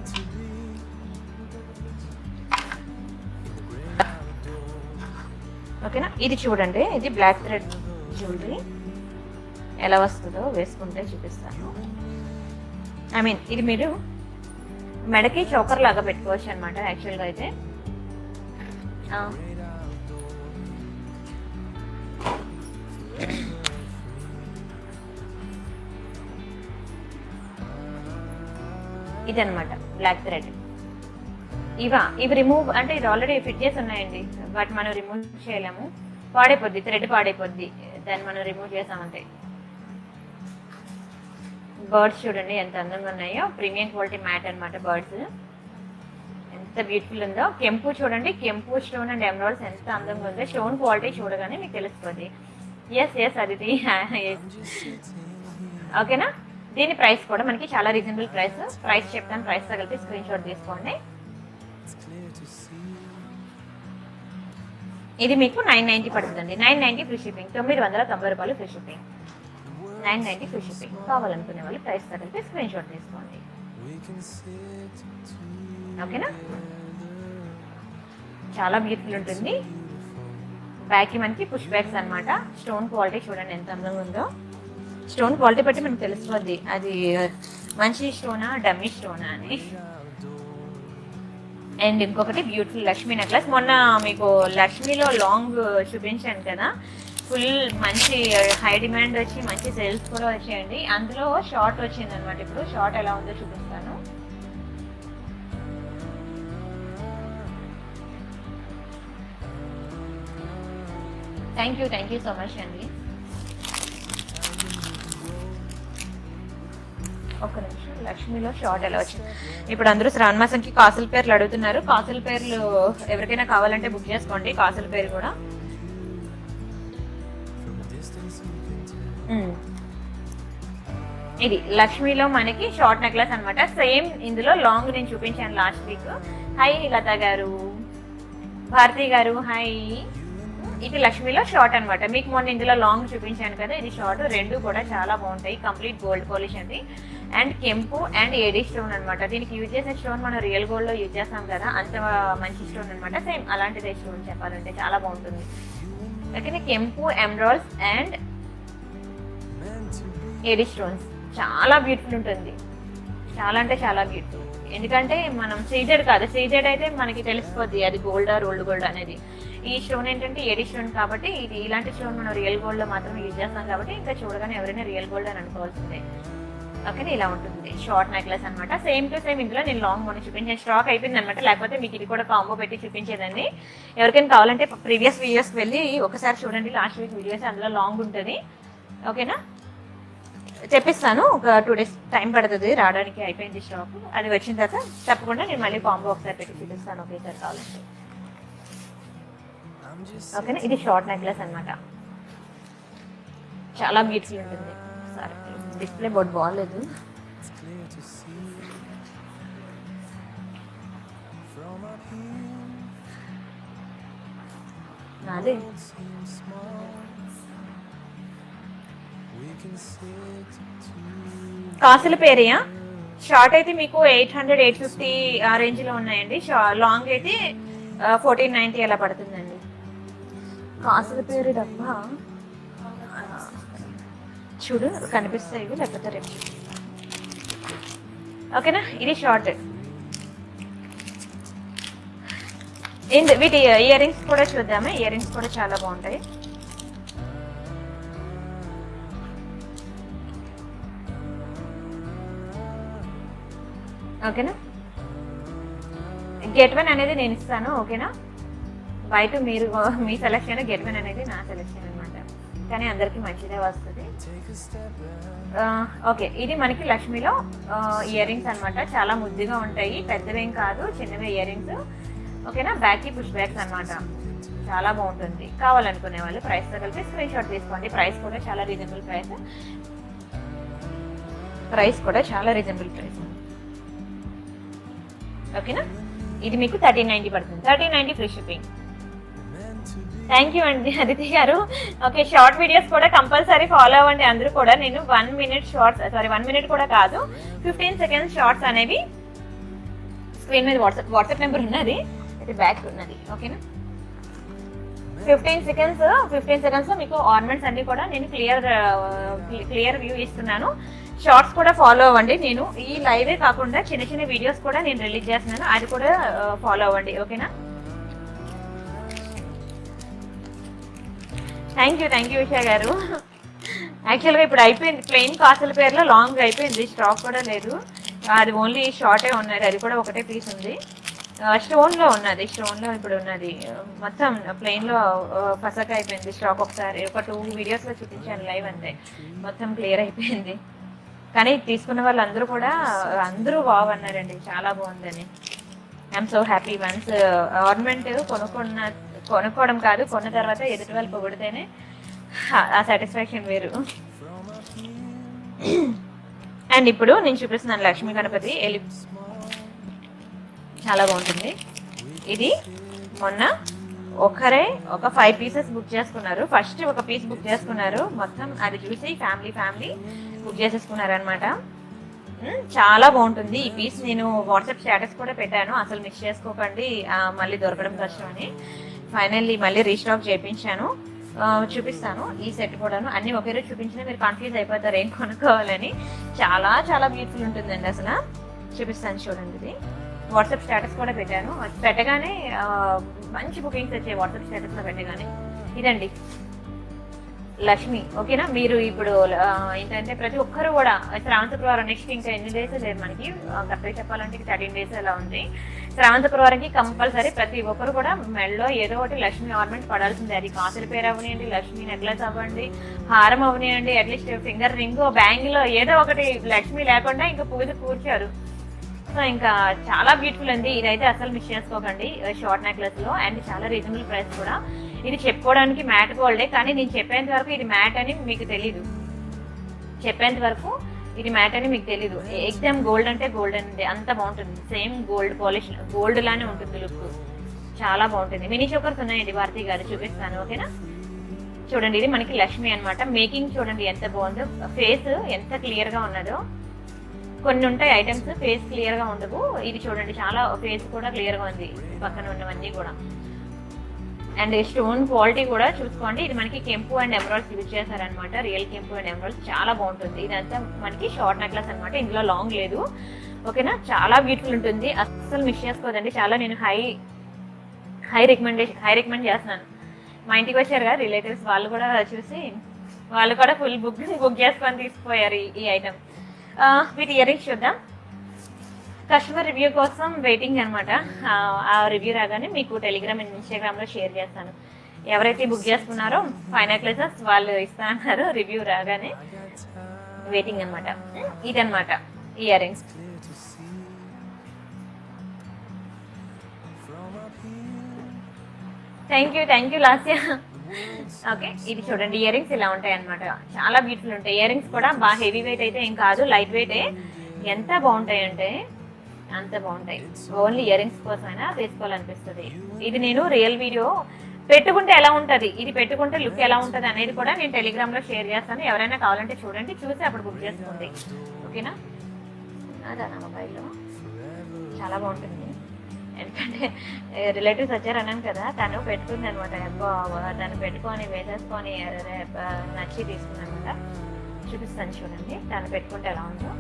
ఓకేనా. ఇది చూడండి, ఇది బ్లాక్ థ్రెడ్ జ్యువెలరీ. ఎలా వస్తుందో వేసుకుంటే చూపిస్తాను. ఐ మీన్ ఇది మీరు మెడకి చోకర్ లాగా పెట్టుకోవచ్చు అనమాట. యాక్చువల్గా అయితే ఇదనమాట బ్లాక్ థ్రెడ్. ఇవి రిమూవ్ అంటే ఇది ఆల్రెడీ ఫిట్ చేసి ఉన్నాయండి, బట్ మనం రిమూవ్ చేయలేము. పాడైపోద్ది, థ్రెడ్ పాడైపోద్ది దాన్ని మనం రిమూవ్ చేసామంటే. బర్డ్స్ చూడండి ఎంత అందంగా ఉన్నాయో. ప్రీమియం క్వాలిటీ మ్యాట్ అనమాట. బర్డ్స్ ఎంత బ్యూటిఫుల్ ఉందో. కెంపు చూడండి, కెంపు స్టోన్ అండ్ ఎమరాల్డ్స్ ఎంత అందంగా ఉందో. స్టోన్ క్వాలిటీ చూడగానే మీకు తెలుస్తుంది. ఎస్ అదితి ఓకేనా. దీని ప్రైస్ కూడా మనకి చాలా రీజనబుల్ ప్రైస్ చెప్తాను. ప్రైస్ తగిలితే స్క్రీన్ షాట్ తీసుకోండి. ఇది మీకు 990 పడుతుందండి. 990 ఫ్రీ షిప్పింగ్. 990 రూపాయలు ఫ్రీ షిప్పింగ్. 990 free shipping. కావాలనుకునే వాళ్ళు ప్రైస్ తగిలితే స్క్రీన్ షాట్ తీసుకోండి, ఓకేనా. చాలా బ్యూటిఫుల్ ఉంటుంది. బ్యాక్ మనకి పుష్ బ్యాగ్స్ అనమాట. స్టోన్ క్వాలిటీ చూడండి ఎంత అందంగా ఉందో. స్టోన్ క్వాలిటీ బట్టి మనకు తెలుస్తుంది అది మంచి స్టోనా డమ్మీ స్టోనా అని. అండ్ ఇంకొకటి బ్యూటిఫుల్ లక్ష్మీ నెక్లెస్. మొన్న మీకు లక్ష్మీలో లాంగ్ చూపించాను కదా, ఫుల్ మంచి హై డిమాండ్ వచ్చి మంచి సేల్స్ కూడా వచ్చాయండి. అందులో షార్ట్ వచ్చింది అనమాట. ఇప్పుడు షార్ట్ ఎలా ఉందో చూపిస్తాను. థ్యాంక్ యూ సో మచ్ అండి. ఒక నిమిషం. లక్ష్మీలో షార్ట్ ఎలా వచ్చింది. ఇప్పుడు అందరూ శ్రావణ మాసంకి కాసుల పేర్లు అడుగుతున్నారు. కాసుల పేర్లు ఎవరికైనా కావాలంటే బుక్ చేసుకోండి. కాసుల పేరు కూడా ఇది లక్ష్మీలో మనకి షార్ట్ నెక్లెస్ అనమాట. సేమ్ ఇందులో లాంగ్ నేను చూపించాను లాస్ట్ వీక్. హై లత గారు, భారతి గారు హాయ్. ఇది లక్ష్మీలో షార్ట్ అనమాట. మీకు మొన్న ఇందులో లాంగ్ చూపించాను కదా, ఇది షార్ట్. రెండు కూడా చాలా బాగుంటాయి. కంప్లీట్ గోల్డ్ పాలిష్ అండి. అండ్ కెంపు అండ్ ఏడీ స్టోన్ అనమాట. దీనికి యూజ్ చేసే స్టోన్ మనం రియల్ గోల్డ్ లో యూజ్ చేస్తాం కదా, అంత మంచి స్టోన్ అనమాట. సేమ్ అలాంటిదే స్టోన్ చెప్పాలంటే చాలా బాగుంటుంది. ఓకే. కెంపు, ఎమరాల్డ్స్ అండ్ ఏడీ స్టోన్స్ చాలా బ్యూటిఫుల్ ఉంటుంది. చాలా అంటే చాలా బ్యూటిఫుల్. ఎందుకంటే మనం సీజెడ్ కాదు, సీజెడ్ అయితే మనకి తెలిసిపోద్ది అది గోల్డా రోల్డ్ గోల్డ్ అనేది. ఈ స్టోన్ ఏంటంటే ఏడీ స్టోన్ కాబట్టి ఇది ఇలాంటి స్టోన్ మనం రియల్ గోల్డ్ లో మాత్రం యూజ్ చేస్తాం కాబట్టి ఇంకా చూడగానే ఎవరైనా రియల్ గోల్డ్ అని అనుకోవాల్సిందే. ఓకే. ఇలా ఉంటుంది షార్ట్ నెక్లెస్ అనమాట. సేమ్ టు సేమ్ ఇందులో నేను లాంగ్ మొన్న చూపించాను, స్టాక్ అయిపోయింది అనమాట. లేకపోతే మీకు ఇది కూడా కాంబో పెట్టి చూపించేదండి. ఎవరికైనా కావాలంటే ప్రీవియస్ వీడియోస్కి వెళ్ళి ఒకసారి చూడండి. లాస్ట్ వీక్ వీడియోస్ అందులో లాంగ్ ఉంటుంది. ఓకేనా. తెప్పిస్తాను. ఒక 2 days టైం పడుతుంది రావడానికి. అయిపోయింది స్టాక్. అది వచ్చిన తర్వాత తప్పకుండా నేను మళ్ళీ కాంబో ఒకసారి పెట్టి చూపిస్తాను ఒకేసారి కావాలంటే. ఓకేనా. ఇది షార్ట్ నెక్లెస్ అనమాట. చాలా బ్యూటిఫుల్ ఉంటుంది. సరే డిస్ప్లే బోర్డ్ బాగాలేదు. నాదే కాసుల పేరియా షార్ట్ అయితే మీకు 800 850 ఆ రేంజ్ లో ఉన్నాయండి. లాంగ్ అయితే 1490 అలా పడుతుందండి. కాసుల పేరు డబ్బా చూడు కనిపిస్తాయి, లేకపోతే రేపు ఓకేనా. ఇది షార్ట్. వీటి ఇయర్ రింగ్స్ కూడా చూద్దామా. ఇయర్ రింగ్స్ కూడా చాలా బాగుంటాయి. ఓకేనా. గెట్ వన్ అనేది నేను ఇస్తాను. ఓకేనా. బయట మీరు మీ సెలెక్షన్, గెట్ వన్ అనేది నా సెలెక్షన్ అనమాట. కానీ అందరికి మంచిదే వస్తుంది. ఓకే, ఇది మనకి లక్ష్మిలో ఇయర్ రింగ్స్ అనమాట. చాలా ముద్దుగా ఉంటాయి, పెద్దవేం కాదు, చిన్నవే ఇయర్ రింగ్స్. ఓకేనా. బ్యాక్కి పుష్ బ్యాక్స్ అనమాట. చాలా బాగుంటుంది. కావాలనుకునే వాళ్ళు ప్రైస్తో కలిపి స్క్రీన్ షాట్ తీసుకోండి. ప్రైస్ కూడా చాలా రీజనబుల్ ప్రైస్. ఓకేనా. ఇది మీకు 1390 పడుతుంది. 1390 ఫ్రీ షిప్పింగ్. థ్యాంక్ యూ అండి అదితి గారు. ఓకే, షార్ట్ వీడియోస్ కూడా కంపల్సరీ ఫాలో అవ్వండి అందరూ కూడా. నేను 1 మినిట్ షార్ట్స్, 1 మినిట్ కూడా కాదు, 15 సెకండ్స్ షార్ట్స్ అనేవి స్క్రీన్ మీద వాట్సాప్ నెంబర్ ఉన్నది, అయితే బ్యాక్ ఉన్నది. ఓకేనా. 15 సెకండ్స్ లో మీకు ఆర్నమెంట్స్ అన్ని కూడా నేను క్లియర్ వ్యూ ఇస్తున్నాను. షార్ట్స్ కూడా ఫాలో అవ్వండి. నేను ఈ లైవే కాకుండా చిన్న చిన్న వీడియోస్ కూడా నేను రిలీజ్ చేస్తున్నాను, అది కూడా ఫాలో అవ్వండి. ఓకేనా. థ్యాంక్ యూ ఉషా గారు. యాక్చువల్గా ఇప్పుడు అయిపోయింది, ప్లెయిన్ కాసుల పేర్లో లాంగ్ అయిపోయింది, స్టాక్ కూడా లేదు. అది ఓన్లీ షార్టే ఉన్నది, అది కూడా ఒకటే పీస్ ఉంది. స్టోన్లో ఇప్పుడు ఉన్నది. మొత్తం ప్లెయిన్లో ఫసక అయిపోయింది స్టాక్. ఒకసారి ఒక 2 వీడియోస్లో చూపించాను లైవ్, అంతే మొత్తం క్లియర్ అయిపోయింది. కానీ తీసుకున్న వాళ్ళు అందరూ వావ్ అన్నారండి, చాలా బాగుందని. I'm so happy. Once ornament కొనుక్కోవడం కాదు, కొన్న తర్వాత ఎదుటి వాళ్ళు పొగిడితేనే ఆ సాటిస్ఫాక్షన్ వేరు. అండ్ ఇప్పుడు నేను చూపిస్తున్నాను లక్ష్మీ గణపతి చాలా బాగుంటుంది. ఇది మొన్న ఒక 5 పీసెస్ బుక్ చేసుకున్నారు. ఫస్ట్ ఒక పీస్ బుక్ చేసుకున్నారు, మొత్తం అది చూసి ఫ్యామిలీ బుక్ చేసేసుకున్నారు అనమాట. చాలా బాగుంటుంది ఈ పీస్. నేను వాట్సాప్ స్టేటస్ కూడా పెట్టాను, అసలు మిస్ చేసుకోకండి, మళ్ళీ దొరకడం కష్టం అని. ఫైనల్లీ మళ్ళీ రీస్టాక్ చేయించాను. చూపిస్తాను ఈ సెట్ కూడాను. అన్ని ఒకే రోజు చూపించినా మీరు కన్ఫ్యూజ్ అయిపోతారు ఏం కొనుక్కోవాలని. చాలా బ్యూటిఫుల్ ఉంటుందండి అసలు. చూపిస్తాను చూడండి. ఇది వాట్సాప్ స్టేటస్ కూడా పెట్టాను, పెట్టగానే మంచి బుకింగ్స్ వచ్చాయి వాట్సాప్ స్టేటస్లో పెట్టగానే. ఇదండి లక్ష్మి. ఓకేనా. మీరు ఇప్పుడు ఏంటంటే ప్రతి ఒక్కరు కూడా శ్రావణ శుక్రవారం నెక్స్ట్ ఇంకా ఎన్ని డేస్ లేదు మనకి, కరెక్ట్గా చెప్పాలంటే 13 days అలా ఉంది. శ్రావణ శుక్రవారంకి కంపల్సరీ ప్రతి ఒక్కరు కూడా మెడలో ఏదో ఒకటి లక్ష్మి ఆర్నమెంట్ పడాల్సిందే. అది కాసుల పేరు అవనియండి, లక్ష్మి నెక్లెస్ అవ్వండి, హారం అవనియండి, అట్లీస్ట్ ఫింగర్ రింగ్, బ్యాంగిల్, ఏదో ఒకటి లక్ష్మి లేకుండా ఇంకా పూజ కూర్చారు. సో ఇంకా చాలా బ్యూటిఫుల్ అండి. ఇదైతే అసలు మిస్ చేసుకోకండి. షార్ట్ నెక్లెస్ లో అండ్ చాలా రీజనబుల్ ప్రైస్ కూడా. ఇది చెప్పుకోవడానికి మ్యాట్ గోల్డే, కానీ నేను చెప్పేంత వరకు ఇది మ్యాట్ అని మీకు తెలీదు. ఎగ్జామ్ గోల్డ్ అంటే గోల్డ్ అండి, అంత బాగుంటుంది. సేమ్ గోల్డ్ పాలిష్, గోల్డ్ లానే ఉంటుంది లుక్, చాలా బాగుంటుంది. మినీ చోకర్స్ ఉన్నాయండి భారతి గారు, చూపిస్తాను. ఓకేనా. చూడండి, ఇది మనకి లక్ష్మి అనమాట. మేకింగ్ చూడండి ఎంత బాగుందో, ఫేస్ ఎంత క్లియర్ గా ఉన్నదో. కొన్ని ఉంటాయి ఐటమ్స్ ఫేస్ క్లియర్ గా ఉండవు, ఇది చూడండి చాలా ఫేస్ కూడా క్లియర్ గా ఉంది, పక్కన ఉన్నవన్నీ కూడా. అండ్ స్టోన్ క్వాలిటీ కూడా చూసుకోండి. ఇది మనకి కెంపు అండ్ ఎమరాల్డ్స్ యూజ్ చేశారనమాట, రియల్ కెంపు అండ్ ఎమరాల్డ్స్, చాలా బాగుంటుంది. ఇదంతా మనకి షార్ట్ నెక్లెస్ అనమాట, ఇందులో లాంగ్ లేదు. ఓకేనా. చాలా బ్యూటిఫుల్ ఉంటుంది, అస్సలు మిస్ చేసుకోదండి. చాలా నేను హై రికమెండ్ చేస్తున్నాను. మా ఇంటికి వచ్చారు కదా రిలేటివ్స్, వాళ్ళు కూడా చూసి వాళ్ళు కూడా ఫుల్ బుక్ చేసుకొని తీసుకుపోయారు ఈ ఐటమ్. వీటి ఇయర్ రింగ్స్ చూద్దాం. కస్టమర్ రివ్యూ కోసం వెయిటింగ్ అనమాట. ఆ రివ్యూ రాగానే మీకు టెలిగ్రామ్ అండ్ ఇన్స్టాగ్రామ్లో షేర్ చేస్తాను. ఎవరైతే బుక్ చేసుకున్నారో 5 necklaces వాళ్ళు ఇస్తా అన్నారు, రివ్యూ రాగానే వెయిటింగ్ అనమాట. ఇదనమాట ear rings. Thank you Lasya. Okay, ఇది చూడండి ఇయర్ రింగ్స్ ఇలా ఉంటాయి అనమాట, చాలా బ్యూటిఫుల్ ఉంటాయి. ఇయర్ రింగ్స్ కూడా బాగా హెవీ వెయిట్ అయితే ఏం కాదు, లైట్ వెయిటే. ఎంత బాగుంటాయి అంటే అంత బాగుంటాయి. ఓన్లీ ఇయర్ రింగ్స్ కోసమైనా తీసుకోవాలనిపిస్తుంది. ఇది నేను రియల్ వీడియో పెట్టుకుంటే ఎలా ఉంటుంది, ఇది పెట్టుకుంటే లుక్ ఎలా ఉంటుంది అనేది కూడా నేను టెలిగ్రామ్ లో షేర్ చేస్తాను. ఎవరైనా కావాలంటే చూడండి, చూసి అప్పుడు బుక్ చేసుకోండి. ఓకేనా. అదా నా మొబైల్లో చాలా బాగుంటుంది. ఎందుకంటే రిలేటివ్స్ వచ్చారు అన్నాను కదా, తను పెట్టుకుంది అనమాట. తను పెట్టుకొని వేసేసుకొని నచ్చి తీసుకుంది అనమాట. చూపిస్తాను చూడండి తను పెట్టుకుంటే ఎలా ఉందో.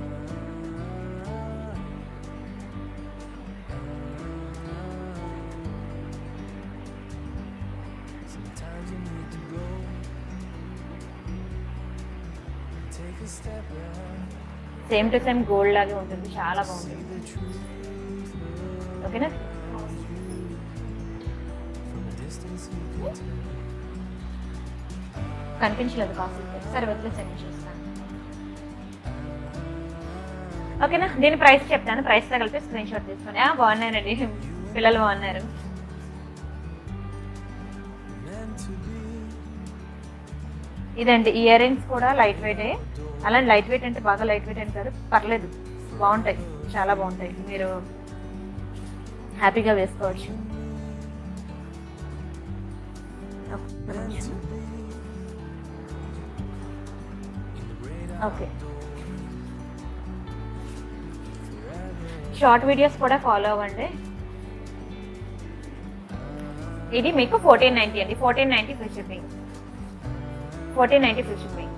సేమ్ టు సేమ్ గోల్డ్ లాగే ఉంటుంది, చాలా బాగుంటుంది. ఓకేనా, కనిపించలేదు కాస్ట్. సరే వదిలే సెండ్ చేస్తాను. ఓకేనా, దీని ప్రైస్ చెప్తాను. ప్రైస్తో కలిపి స్క్రీన్ షాట్ తీసుకొని. బాగున్నారండి, పిల్లలు బాగున్నారు. ఇదండి ఇయర్ రింగ్స్ కూడా లైట్ వెయిటే. అలాంటి లైట్ వెయిట్ అంటే బాగా లైట్ వెయిట్ అని కాదు, పర్లేదు, బాగుంటాయి, చాలా బాగుంటాయి. మీరు హ్యాపీగా వేసుకోవచ్చు. ఓకే, షార్ట్ వీడియోస్ కూడా ఫాలో అవ్వండి. ఇది మీకు 1490 అండి. 1490 free shipping. 1490 free shipping.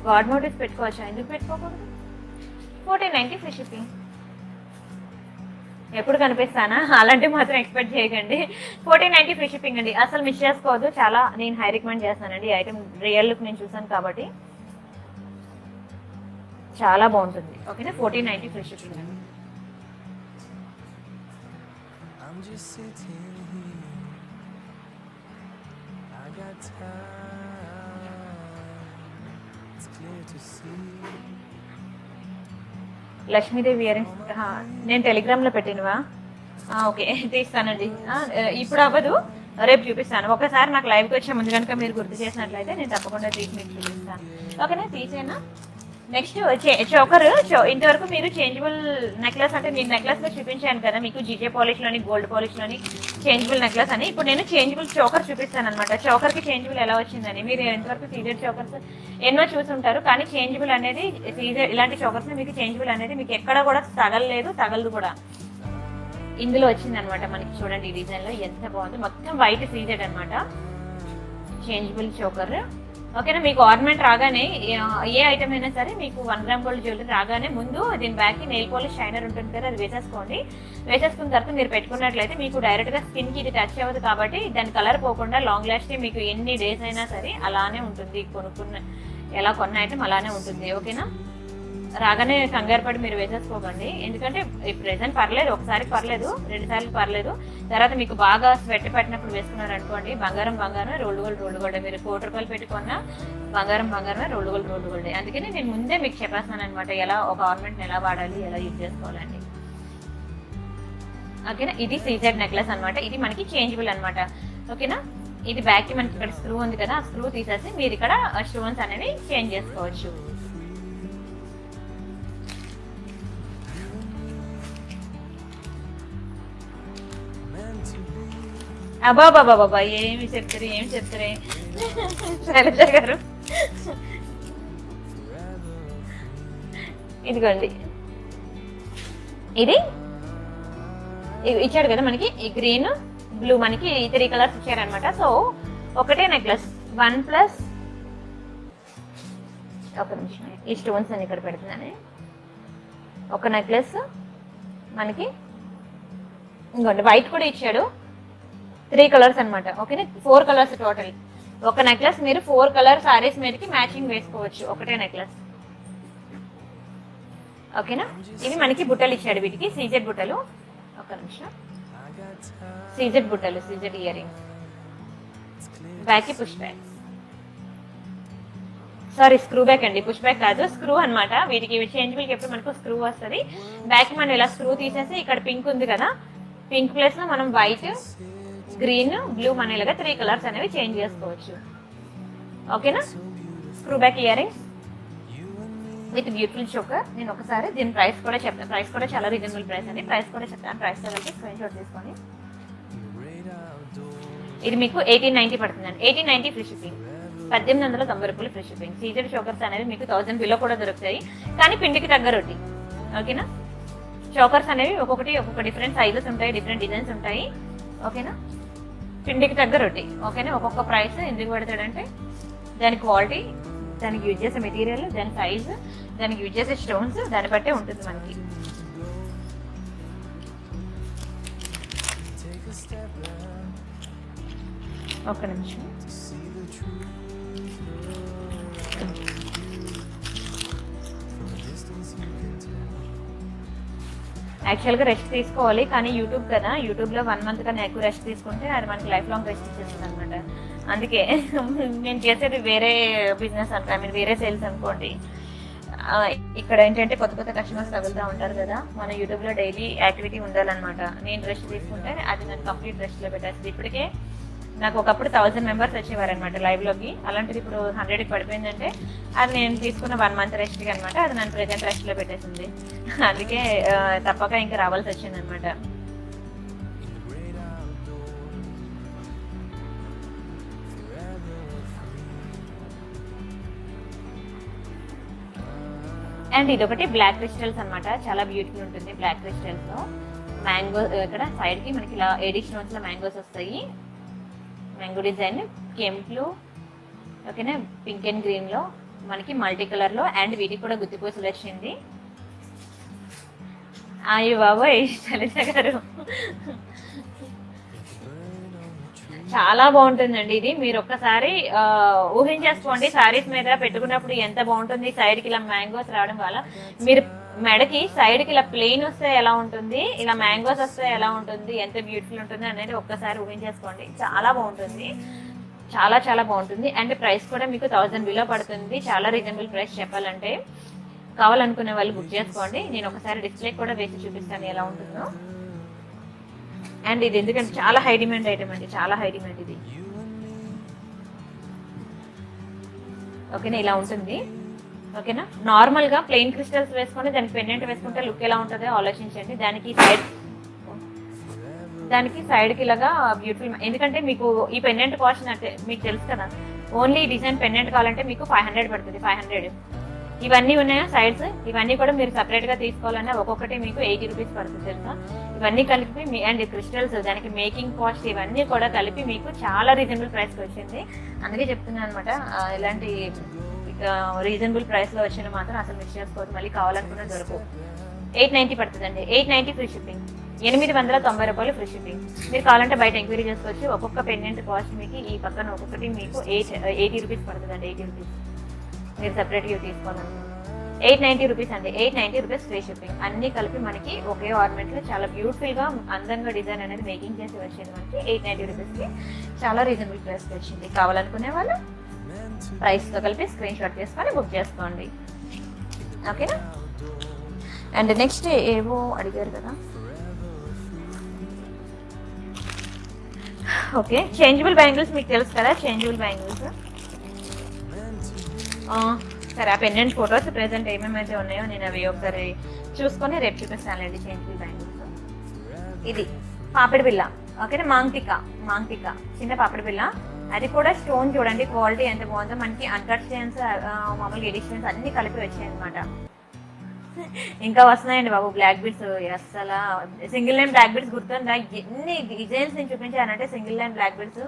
God motives పెట్టుకోవచ్చా, ఎందుకు పెట్టుకోకూడదు? 1490 ఫ్రీ షిప్పింగ్. ఎప్పుడు కనిపిస్తానా, అలాంటివి మాత్రం ఎక్స్పెక్ట్ చేయకండి. 1490 ఫ్రీ షిప్పింగ్ అండి, అసలు మిస్ చేసుకోవద్దు. చాలా నేను హై రికమెండ్ చేస్తానండి. ఈ ఐటమ్ రియల్ లుక్ నేను చూసాను కాబట్టి చాలా బాగుంటుంది. ఓకేనా, 1490 ఫ్రీ షిప్పింగ్ అండి. లక్ష్మీదేవి ఇయర్ రింగ్స్ నేను టెలిగ్రామ్లో పెట్టినవా? ఓకే, తీస్తానండి. ఇప్పుడు అవ్వదు, రేపు చూపిస్తాను. ఒకసారి నాకు లైవ్కి వచ్చే ముందు కనుక మీరు గుర్తు చేసినట్లయితే నేను తప్పకుండా తీసి మీకు చూపిస్తాను. ఓకేనా, తీసేనా. Next choker. ఇంతవరకు మీరు చేంజబుల్ నెక్లెస్ అంటే నేను నెక్లెస్లో చూపించాను కదా మీకు, జీజే పాలిష్లోని, గోల్డ్ పాలిష్లోని చేంజబుల్ నెక్లెస్ అని. ఇప్పుడు నేను చేంజబుల్ చోకర్ చూపిస్తాను అనమాట. చోకర్కి చేంజబుల్ ఎలా వచ్చిందని. మీరు ఎంతవరకు సీజెడ్ చోకర్స్ ఎన్నో చూసుంటారు, కానీ చేంజబుల్ అనేది సీజెడ్ ఇలాంటి చోకర్స్ మీకు చేంజబుల్ అనేది మీకు ఎక్కడ కూడా తగలదు కూడా. ఇందులో వచ్చింది అనమాట మనకి. చూడండి ఈ డిజైన్ లో ఎంత బాగుంది, మొత్తం వైట్ సీజెడ్ అనమాట చేంజబుల్ చోకర్. ఓకేనా, మీకు ఆర్నమెంట్ రాగానే ఏ ఐటమ్ అయినా సరే మీకు 1 గ్రామ్ గోల్డ్ జ్యువెలరీ రాగానే ముందు దీని బ్యాక్ కి నెయిల్ పాలిష్ షైనర్ ఉంటుంది కదా, అది వేసేసుకోండి. వేసేసుకున్న తర్వాత మీరు పెట్టుకున్నట్లయితే మీకు డైరెక్ట్ గా స్కిన్ కి ఇది టచ్ అవ్వదు కాబట్టి దాని కలర్ పోకుండా లాంగ్ లాస్టింగ్ మీకు ఎన్ని డేస్ అయినా సరే అలానే ఉంటుంది. ఎలా కొన్న ఐటమ్ అలానే ఉంటుంది. ఓకేనా, రాగానే కంగారు పడి మీరు వేసేసుకోకండి. ఎందుకంటే ప్రెసెంట్ పర్లేదు, ఒకసారి పర్లేదు, 2 సార్లు పర్లేదు. తర్వాత మీకు బాగా స్వెట్ పెట్టినప్పుడు వేసుకున్నారు అనుకోండి, బంగారం రోల్డ్ గోల్డ్. మీరు 1 రూపాయలు పెట్టుకున్న బంగారం రోల్డ్ గోల్డ్. అందుకని నేను ముందే మీకు చెప్పేస్తాను అనమాట, ఎలా ఒక ఆర్నమెంట్ ఎలా వాడాలి, ఎలా యూజ్ చేసుకోవాలండి. ఓకేనా, ఇది సీజెడ్ నెక్లెస్ అనమాట. ఇది మనకి చేంజబుల్ అనమాట. ఓకేనా, ఇది బ్యాక్ కి మనకి ఇక్కడ స్క్రూ ఉంది కదా, ఆ స్క్రూ తీసేసి మీరు ఇక్కడ స్టోన్స్ అనేవి చేంజ్ చేసుకోవచ్చు. అబాబాబాబా ఏమి చెప్తారే శైలజ గారు. ఇదిగోండి, ఇది ఇచ్చాడు కదా మనకి, ఈ గ్రీన్ బ్లూ మనకి 3 కలర్స్ ఇచ్చారనమాట. సో ఒకటే నెక్లెస్ 1+, ఒక నిమిషం ఈ స్టోన్స్ అని ఇక్కడ పెడుతున్నాను. ఒక నెక్లెస్ మనకి ఇంకోండి వైట్ కూడా ఇచ్చాడు, 3 కలర్స్ అనమాట. ఓకేనా, 4 కలర్స్ టోటల్. ఒక నెక్లెస్ మీరు 4 కలర్ సారీస్ మీదకి మ్యాచింగ్ వేసుకోవచ్చు, ఒకటే నెక్లెస్. ఓకేనా, ఇవి మనకి బుట్టలు ఇచ్చాడు, వీటికి సీజెడ్ బుట్టలు. ఒక నిమిషం, సీజెడ్ బుట్టలు, సీజెడ్ ఇయర్ రింగ్స్. బ్యాక్ కి push back, sorry screw back అండి, పుష్ బ్యాక్ కాదు, స్క్రూ అనమాట. వీటికి చేంజబుల్ కి ఎప్పుడు మనకు స్క్రూ వస్తుంది. బ్యాక్ మనం ఇలా స్క్రూ తీసేసి ఇక్కడ పింక్ ఉంది కదా, పింక్ ప్లేస్ లో మనం వైట్, గ్రీన్, బ్లూ మన ఇలాగా 3 కలర్స్ అనేవి చేంజ్ చేసుకోవచ్చు. ఓకేనా, screw back ear rings with beautiful choker. నేను ఒకసారి దీని ప్రైస్ కూడా చెప్తాను. ప్రైస్ కూడా చాలా రీజనబుల్ ప్రైస్ అండి. ప్రైస్ కూడా చెప్తాను. ప్రైస్ తగ్గట్టు స్క్రీన్ షాట్ తీసుకొని. ఇది మీకు 1890 పడుతుందండి. 1890 ఫ్రీ షిప్పింగ్. 1890 రూపాయలు ఫ్రీ షిప్పింగ్. సీజెడ్ చోకర్స్ అనేవి మీకు 1000 బిలో కూడా దొరుకుతాయి, కానీ పిండికి తగ్గ రొట్టి. ఓకేనా, చోకర్స్ అనేవి ఒక్కొక్క డిఫరెంట్ సైజెస్ ఉంటాయి, డిఫరెంట్ డిజైన్స్ ఉంటాయి. ఓకేనా, పిండికి తగ్గ రొట్టి. ఓకేనా, ఒక్కొక్క ప్రైస్ ఎందుకు పెడతాడంటే దాని క్వాలిటీ, దానికి యూజ్ చేసే మెటీరియల్, దాని సైజ్, దానికి యూజ్ చేసే స్టోన్స్, దాన్ని బట్టే ఉంటుంది మనకి. ఒక్క నిమిషం. యాక్చువల్గా రెస్ట్ తీసుకోవాలి, కానీ యూట్యూబ్ కదా, యూట్యూబ్లో 1 month కన్నా ఎక్కువ రెస్ట్ తీసుకుంటే అది మనకి లైఫ్ లాంగ్ రెస్ట్ ఇచ్చేస్తుంది అనమాట. అందుకే నేను చేసేది వేరే బిజినెస్ అనుకో, వేరే సేల్స్ అనుకోండి. ఇక్కడ ఏంటంటే కొత్త కస్టమర్స్ తగులుతూ ఉంటారు కదా, మన యూట్యూబ్లో డైలీ యాక్టివిటీ ఉండాలన్నమాట. నేను రెస్ట్ తీసుకుంటే అది నన్ను కంప్లీట్ రెస్ట్లో పెట్టేస్తుంది. ఇప్పటికే నాకు ఒకప్పుడు 1000 members వచ్చేవారనమాట లైవ్లోకి. అలాంటిది ఇప్పుడు 100కి పడిపోయిందంటే అది నేను తీసుకున్న 1 month రెస్ట్కి అనమాట. అది నన్ను ప్రెజెంట్ రెస్ట్లో పెట్టేసింది. అందుకే తప్పక ఇంకా రావాల్సి వచ్చింది అనమాట. అండ్ ఇదొకటి బ్లాక్ క్రిస్టల్స్ అనమాట, చాలా బ్యూటిఫుల్ ఉంటుంది. బ్లాక్ క్రిస్టల్స్ లో మ్యాంగో, ఇక్కడ సైడ్ కి మనకి ఇలా ఏడీ స్టోన్స్ లో మ్యాంగోస్ వస్తాయి. మ్యాంగో డిజైన్ కెంప్లు, ఓకేనా, పింక్ అండ్ గ్రీన్ లో మనకి మల్టీ కలర్ లో. అండ్ వీటికి కూడా గుత్తిపూసలు వచ్చింది. అయ్యో బాబోయ్ శైలజ గారు, చాలా బాగుంటుందండి ఇది. మీరు ఒక్కసారి ఊహించేసుకోండి, శారీస్ మీద పెట్టుకున్నప్పుడు ఎంత బాగుంటుంది. సైడ్ కి ఇలా మ్యాంగోస్ రావడం వల్ల మీరు మెడకి సైడ్ కి ఇలా ప్లెయిన్ వస్తే ఎలా ఉంటుంది, ఇలా మ్యాంగోస్ వస్తే ఎలా ఉంటుంది, ఎంత బ్యూటిఫుల్ ఉంటుంది అనేది ఒక్కసారి ఊహించేసుకోండి. చాలా బాగుంటుంది, చాలా చాలా బాగుంటుంది. అండ్ ప్రైస్ కూడా మీకు 1000 బిలో పడుతుంది. చాలా రీజనబుల్ ప్రైస్ చెప్పాలంటే. కావాలనుకునే వాళ్ళు బుక్ చేసుకోండి. నేను ఒకసారి డిస్ప్లే కూడా వేసి చూపిస్తాను ఎలా ఉంటుందో. అండ్ ఇది ఎందుకంటే చాలా హై డిమాండ్ ఐటమ్ అండి, చాలా హై డిమాండ్ ఇది. ఓకేనా, ఇలా ఉంటుంది. ఓకేనా, నార్మల్ గా ప్లెయిన్ క్రిస్టల్స్ వేసుకొని దానికి పెండెంట్ వేసుకుంటే లుక్ ఎలా ఉంటుందో ఆలోచించండి. దానికి సైడ్ కి ఇలాగా బ్యూటిఫుల్. ఎందుకంటే మీకు ఈ పెండెంట్ కాస్ట్ అంటే మీకు తెలుసు కదా, ఓన్లీ డిజైన్ పెండెంట్ కావాలంటే మీకు 500 పడుతుంది. 500. ఇవన్నీ ఉన్నాయా సైడ్స్, ఇవన్నీ కూడా మీరు సపరేట్ గా తీసుకోవాలన్నా ఒక్కొక్కటి మీకు 80 రూపీస్ పడుతుంది తెలుసా. ఇవన్నీ కలిపి అండ్ క్రిస్టల్స్, దానికి మేకింగ్ కాస్ట్, ఇవన్నీ కూడా కలిపి మీకు చాలా రీజనబుల్ ప్రైస్ కి వచ్చింది. అందుకే చెప్తున్నాను అనమాట, ఇలాంటి రీజనబుల్ ప్రైస్ లో వచ్చిన మాత్రం అసలు మిస్ చేసుకోవద్దు. మళ్ళీ కావాలనుకున్న దొరకు. 890 పడుతుందండి. 890 ఫ్రీ షిప్పింగ్. 890 రూపాయలు ఫ్రీ షిప్పింగ్. మీరు కావాలంటే బయట ఎంక్వైరీ చేసుకోవచ్చు. ఒక్కొక్క పెండెంట్ కాస్ట్ మీకు ఈ పక్కన ఒక్కొక్కటి మీకు 80 రూపీస్ పడుతుందండి. 80 రూపీస్ మీరు సపరేట్గా తీసుకోవాలనుకుంటున్నారు. 890 రూపీస్ అండి. 890 రూపీస్ ఫ్రీ షిప్పింగ్. అన్ని కలిపి మనకి ఒకే ఆర్నమెంట్ లో చాలా బ్యూటిఫుల్ గా అందంగా డిజైన్ అనేది మేకింగ్ చేసి వచ్చేది మనకి 890 రూపీస్ కి. చాలా రీజనబుల్ ప్రైస్ వచ్చింది. కావాలనుకునే వాళ్ళు ప్రైస్ తో కలిపి స్క్రీన్ షాట్ చేసుకొని బుక్ చేసుకోండి. ఓకేనా. అండ్ నెక్స్ట్ ఏవో అడిగారు కదా, ఓకే, చేంజబుల్ బ్యాంగిల్స్ మీకు తెలుసు కదా. చేంజబుల్ బ్యాంగిల్స్ సరే, ఆ పెండెంట్ ఫొటోస్ ప్రెసెంట్ ఏమేమైతే ఉన్నాయో నేను అవి ఒకసారి చూసుకొని రేపు చూపిస్తానండి. Changeable bangles. ఇది పాపిడి బిల్ల, ఓకేనా, మాంగ్టిక చిన్న పాపిడి బిల్ల. అది కూడా స్టోన్ చూడండి క్వాలిటీ ఎంత బాగుందో. మనకి అన్కట్ స్టోన్స్, మామూలుగా ఎడిషన్స్ అన్ని కలిపి వచ్చాయి అనమాట. ఇంకా వస్తున్నాయండి బాబు బ్లాక్ బీడ్స్. అసలు సింగిల్ లైన్ బ్లాక్ బీడ్స్ గుర్తుందా? ఎన్ని డిజైన్స్ నేను చూపించానంటే single line black beads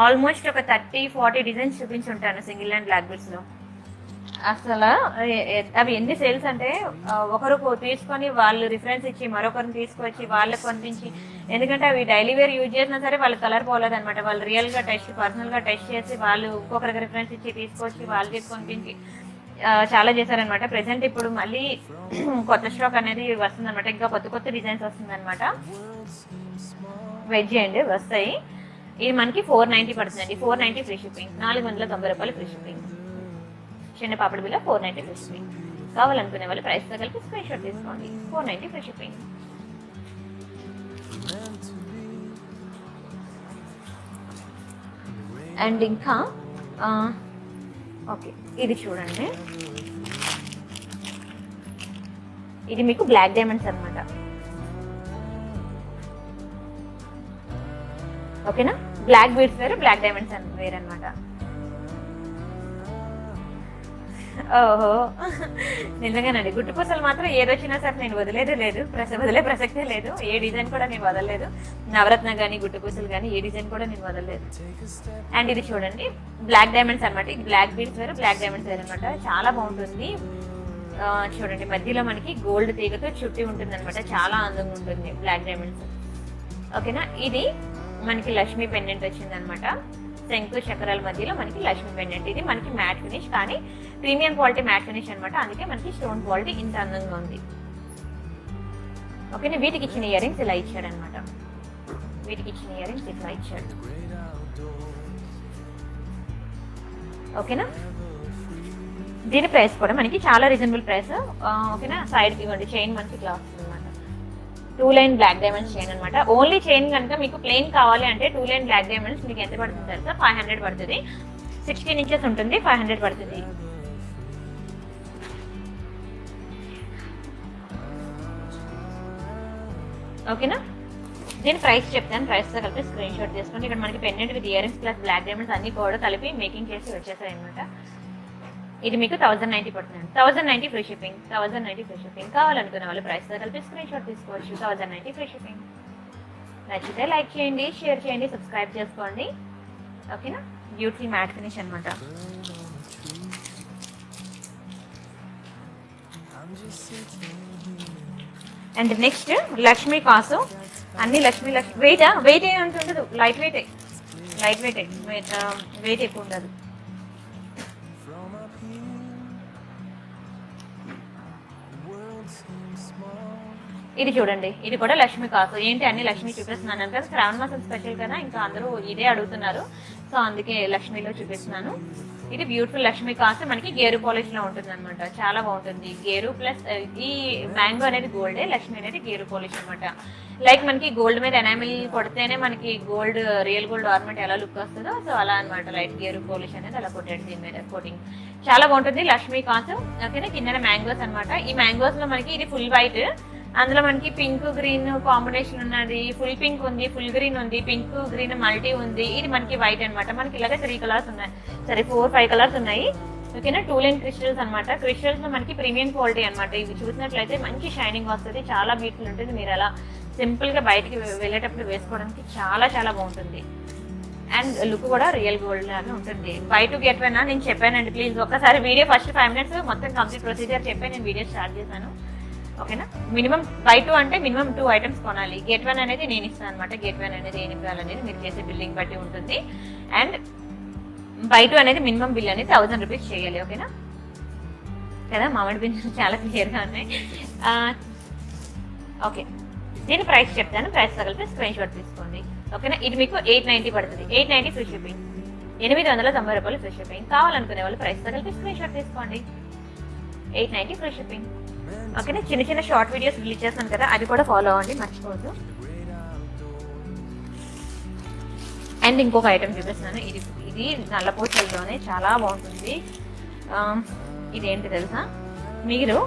almost ఒక 30-40 డిజైన్స్ చూపించి ఉంటాను సింగిల్ లైన్ బ్లాక్ బీడ్స్ లో. అసలు అవి ఎన్ని సేల్స్ అంటే ఒకరు తీసుకొని వాళ్ళు రిఫరెన్స్ ఇచ్చి మరొకరిని తీసుకొచ్చి వాళ్ళకి పంపించి, ఎందుకంటే అవి డైలీ వేర్ యూజ్ చేసినా సరే వాళ్ళ కలర్ పోలేదు అనమాట. వాళ్ళు రియల్ గా పర్సనల్ గా టెస్ట్ చేసి వాళ్ళు ఇంకొకరికి రిఫరెన్స్ ఇచ్చి తీసుకొచ్చి వాళ్ళకి పంపించి చాలా చేశారనమాట. ప్రెసెంట్ ఇప్పుడు మళ్ళీ కొత్త స్టాక్ అనేది వస్తుంది అనమాట. ఇంకా కొత్త డిజైన్స్ వస్తుంది అనమాట. వెయిట్ చేయండి, వస్తాయి. ఇది మనకి 490 పడుతుందండి. 490 ఫ్రీ షిప్పింగ్. 490 రూపాయలు ఫ్రీ షిప్పింగ్. చిన్న పాపడి బిల్ల 490 ఫ్రీ షిప్పింగ్. కావాలనుకునే వాళ్ళు ప్రైస్ తో కలిపి స్క్రీన్ షాట్ తీసుకోండి. 490 ఫ్రీ షిప్పింగ్. అండ్ ఇంకా ఓకే, ఇది చూడండి. ఇది మీకు బ్లాక్ డైమండ్స్ అనమాట. ఓకేనా, బ్లాక్ బీడ్స్ వేరు, బ్లాక్ డైమండ్స్ వేరు అనమాట. ఓహో, నిజంగానండి. గుట్టు పూసలు మాత్రం ఏదొచ్చినా సరే నేను వదిలేదే లేదు, వదిలే ప్రసక్తే లేదు. ఏ డిజైన్ కూడా నేను వదలలేదు. నవరత్న కానీ గుట్టు పూసలు కానీ ఏ డిజైన్ కూడా నేను వదలలేదు. అండ్ ఇది చూడండి, బ్లాక్ డైమండ్స్ అనమాట. ఇది బ్లాక్ బీడ్స్ వేరు, బ్లాక్ డైమండ్స్ వేరు అనమాట. చాలా బాగుంటుంది. చూడండి, మధ్యలో మనకి గోల్డ్ తీగతో చుట్టి ఉంటుంది అనమాట. చాలా అందంగా ఉంటుంది బ్లాక్ డైమండ్స్. ఓకేనా, ఇది మనకి లక్ష్మీ పెండెంట్ వచ్చింది అనమాట. శంకు చక్రాల మధ్యలో మనకి లక్ష్మీ పెండెంట్. ఇది మనకి మ్యాట్ ఫినిష్, కానీ ప్రీమియం క్వాలిటీ మ్యాట్ ఫినిష్ అనమాట. అందుకే మనకి స్టోన్ క్వాలిటీ ఇంత అందంగా ఉంది. ఓకేనా, వీటికి ఇచ్చిన ఇయర్ రింగ్స్ ఇలా ఇచ్చాడు అనమాట. వీటికి ఇచ్చిన ఇయర్ రింగ్స్ ఇట్లా ఇచ్చాడు. ఓకేనా, దీని ప్రైస్ కూడా మనకి చాలా రీజనబుల్ ప్రైస్. ఓకేనా, సైడ్ ఇవ్వండి, చైన్ మనకి ఇట్లా వస్తుంది అనమాట. 2 లైన్ బ్లాక్ డైమండ్స్ చైన్ అనమాట. ఓన్లీ చైన్ కనుక మీకు ప్లెయిన్ కావాలి అంటే 2 లైన్ బ్లాక్ డైమండ్స్ మీకు ఎంత పడుతుంది తెలుసా? 500 పడుతుంది. 16 ఇంచెస్ ఉంటుంది, 500 పడుతుంది. ఓకేనా, దీని ప్రైస్ చెప్తాను. ప్రైస్తో కలిపి స్క్రీన్ షాట్ చేసుకోండి. ఇక్కడ మనకి pendant with earrings plus black diamonds అన్ని కూడా కలిపి మేకింగ్ చేసి వచ్చేసాయి అనమాట. ఇది మీకు 1090 పడుతుంది. 1090 ఫ్రీ షిప్పింగ్. 1090 free shipping. కావాలనుకునే వాళ్ళు ప్రైస్తో కలిపి స్క్రీన్ షాట్ తీసుకోవచ్చు. 1090 ఫ్రీ షిప్పింగ్. నచ్చితే లైక్ చేయండి, షేర్ చేయండి, సబ్స్క్రైబ్ చేసుకోండి. ఓకేనా, బ్యూటిఫుల్ మ్యాట్ ఫినిష్ అనమాట. అండ్ నెక్స్ట్ లక్ష్మీ కాసు. అన్ని లక్ష్మీ వెయిట్ ఏమంత ఉండదు, లైట్ వెయిట్. వెయిట్ ఎక్కువ ఉండదు. ఇది చూడండి, ఇది కూడా లక్ష్మీ కాసు. ఏంటి అన్ని లక్ష్మీ చూపిస్తున్నాను అంటే శ్రావణ మాసం స్పెషల్ కదా, ఇంకా అందరూ ఇదే అడుగుతున్నారు, సో అందుకే లక్ష్మీలో చూపిస్తున్నాను. ఇది బ్యూటిఫుల్ లక్ష్మీ కాసు. మనకి గేరు పాలిష్ లో ఉంటుంది అనమాట. చాలా బాగుంటుంది. గేరు ప్లస్ ఈ మ్యాంగో అనేది గోల్డే, లక్ష్మీ అనేది గేరు పాలిష్ అనమాట. లైక్ మనకి గోల్డ్ మీద ఎనామిల్ కొడితేనే మనకి గోల్డ్, రియల్ గోల్డ్ ఆర్నమెంట్ ఎలా లుక్ వస్తుందో, సో అలా అనమాట. లైట్ గేరు పాలిష్ అనేది అలా కొట్టాడు దీని మీద కోటింగ్. చాలా బాగుంటుంది లక్ష్మీ కాసు. ఓకేనా, కింద మ్యాంగోస్ అనమాట. ఈ మ్యాంగోస్ లో మనకి ఇది ఫుల్ వైట్, అందులో మనకి పింక్ గ్రీన్ కాంబినేషన్ ఉన్నది. ఫుల్ పింక్ ఉంది, ఫుల్ గ్రీన్ ఉంది, పింక్ గ్రీన్ మల్టీ ఉంది. ఇది మనకి వైట్ అనమాట. మనకి ఇలాగే 3 కలర్స్ ఉన్నాయి, 4-5 కలర్స్ ఉన్నాయి. ఓకేనా, 2 లైన్ క్రిస్టల్స్ అనమాట. క్రిస్టల్స్ లో మనకి ప్రీమియం క్వాలిటీ అనమాట. ఇవి చూసినట్లయితే మంచి షైనింగ్ వస్తుంది, చాలా బ్యూటిఫుల్ ఉంటుంది. మీరు అలా సింపుల్ గా బయటికి వెళ్ళేటప్పుడు వేసుకోవడానికి చాలా చాలా బాగుంటుంది. అండ్ లుక్ కూడా రియల్ గోల్డ్ లాగా ఉంటుంది. బై టు గెట్ వన్ నేను చెప్పానండి. ప్లీజ్ ఒక్కసారి వీడియో ఫస్ట్ 5 మినిట్స్ మొత్తం కంప్లీట్ ప్రొసీజర్ చెప్పి నేను వీడియో స్టార్ట్ చేశాను. ఓకేనా, మినిమం బై 2 అంటే మినిమం 2 ఐటమ్స్ కొనాలి. గెట్ 1 అనేది నేను ఇస్తాను అనమాట. గెట్ 1 అనేది ఏం ఇవ్వాలనేది మీరు చేసే బిల్లింగ్ బట్టి ఉంటుంది. అండ్ బై 2 అనేది మినిమం బిల్ అనేది 1000 రూపీస్ చేయాలి. ఓకేనా కదా, మామిడి బిల్లు చాలా క్లియర్గా ఉన్నాయి. ఓకే, దీని ప్రైస్ చెప్తాను. ప్రైస్ తగిలితే స్క్రీన్ షాట్ తీసుకోండి. ఓకేనా, ఇది మీకు 890 పడుతుంది. 890 ఫ్రీ షిప్పింగ్. 890 రూపాయలు ఫ్రీ షిప్పింగ్. కావాలనుకునే వాళ్ళు ప్రైస్ తగిలితే స్క్రీన్ షాట్ తీసుకోండి. 890 ఫ్రీ షిప్పింగ్. ఓకేనా, చిన్న చిన్న షార్ట్ వీడియోస్ రిలీజ్ చేస్తాను కదా, అది కూడా ఫాలో అవ్వండి, మర్చిపోవద్దు. అండ్ ఇంకొక ఐటమ్ చూపిస్తున్నాను. ఇది నల్లపూసల్లోనే చాలా బాగుంటుంది. ఇదేంటి తెలుసా, మీరు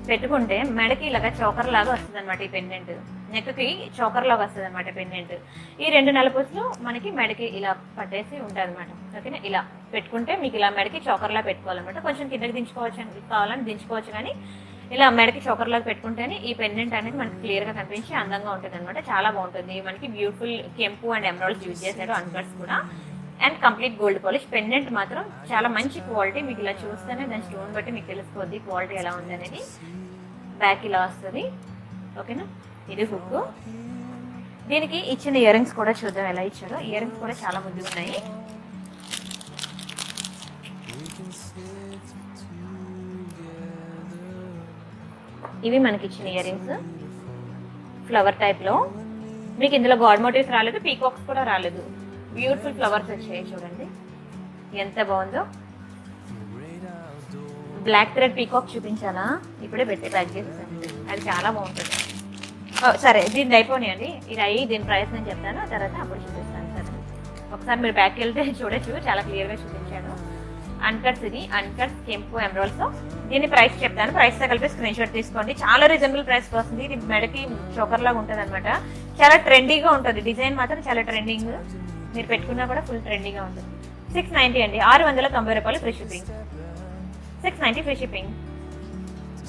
పెట్టుకుంటే మెడకి ఇలాగా చోకర్ లాగా వస్తుంది అనమాట. ఈ పెండెంట్ నెక్కి చోకర్ లాగా వస్తుంది అనమాట పెండెంట్. ఈ 2 నల్లపూసలు మనకి మెడకి ఇలా పట్టేసి ఉంటుంది అనమాట. ఓకేనా, ఇలా పెట్టుకుంటే మీకు ఇలా మెడకి చోకర్ లాగా పెట్టుకోవాలన్నమాట. కొంచెం కిందకి దించుకోవచ్చు, కావాలని దించుకోవచ్చు, కానీ ఇలా మెడకి చోకర్ లాగా పెట్టుకుంటేనే ఈ పెండెంట్ అనేది మనకి క్లియర్ గా కనిపించి అందంగా ఉంటుంది అనమాట. చాలా బాగుంటుంది. మనకి బ్యూటిఫుల్ కెంపు అండ్ ఎమరాల్డ్స్ యూజ్ చేశాడు, అన్కట్స్ కూడా. And complete gold polish. Pendant మాత్రం చాలా మంచి క్వాలిటీ. మీకు ఇలా చూస్తేనే దాని స్టోన్ బట్టి మీకు తెలిసిపోద్ది క్వాలిటీ ఎలా ఉంది అనేది. బ్యాక్ ఇలా వస్తుంది. ఓకేనా, ఇది హుక్. దీనికి ఇచ్చిన ఇయర్ రింగ్స్ కూడా చూద్దాం ఎలా ఇచ్చారో. ఇయర్ రింగ్స్ కూడా చాలా ముద్దుగా ఉన్నాయి. ఇవి మనకి ఇచ్చిన ఇయర్ రింగ్స్ ఫ్లవర్ టైప్ లో. మీకు ఇందులో గాడ్ మోటివ్స్ రాలేదు, పీకాక్స్ కూడా రాలేదు. బ్యూటిఫుల్ ఫ్లవర్స్ వచ్చాయి చూడండి, ఎంత బాగుందో. బ్లాక్ థ్రెడ్ పీకాక్ చూపించాలా? ఇప్పుడే పెట్టి ప్యాక్ చేసేసాను, అది చాలా బాగుంటుంది. సరే, దీన్ని అయిపోయినాయండి. ఇది అయ్యి దీని ప్రైస్ నేను చెప్తాను, తర్వాత అప్పుడు చూపిస్తాను. సరే, ఒకసారి మీరు బ్యాక్ వెళ్తే చూడొచ్చు, చాలా క్లియర్గా చూపించాను. అన్కట్స్, ఇది అన్కట్స్ కెంపు ఎమరాల్డ్స్. దీని ప్రైస్ చెప్తాను. ప్రైస్ తో కలిపి స్క్రీన్ షాట్ తీసుకోండి. చాలా రీజనబుల్ ప్రైస్ వస్తుంది. ఇది మెడకి చోకర్ లాగా ఉంటుంది అనమాట. చాలా ట్రెండీగా ఉంటుంది. డిజైన్ మాత్రం చాలా ట్రెండింగ్. మీరు పెట్టుకున్నా కూడా ఫుల్ ట్రెండీగా ఉంటుంది. 690 అండి, 690 రూపాయలు ఫ్రీ షిప్పింగ్. 690 ఫ్రీ షిప్పింగ్,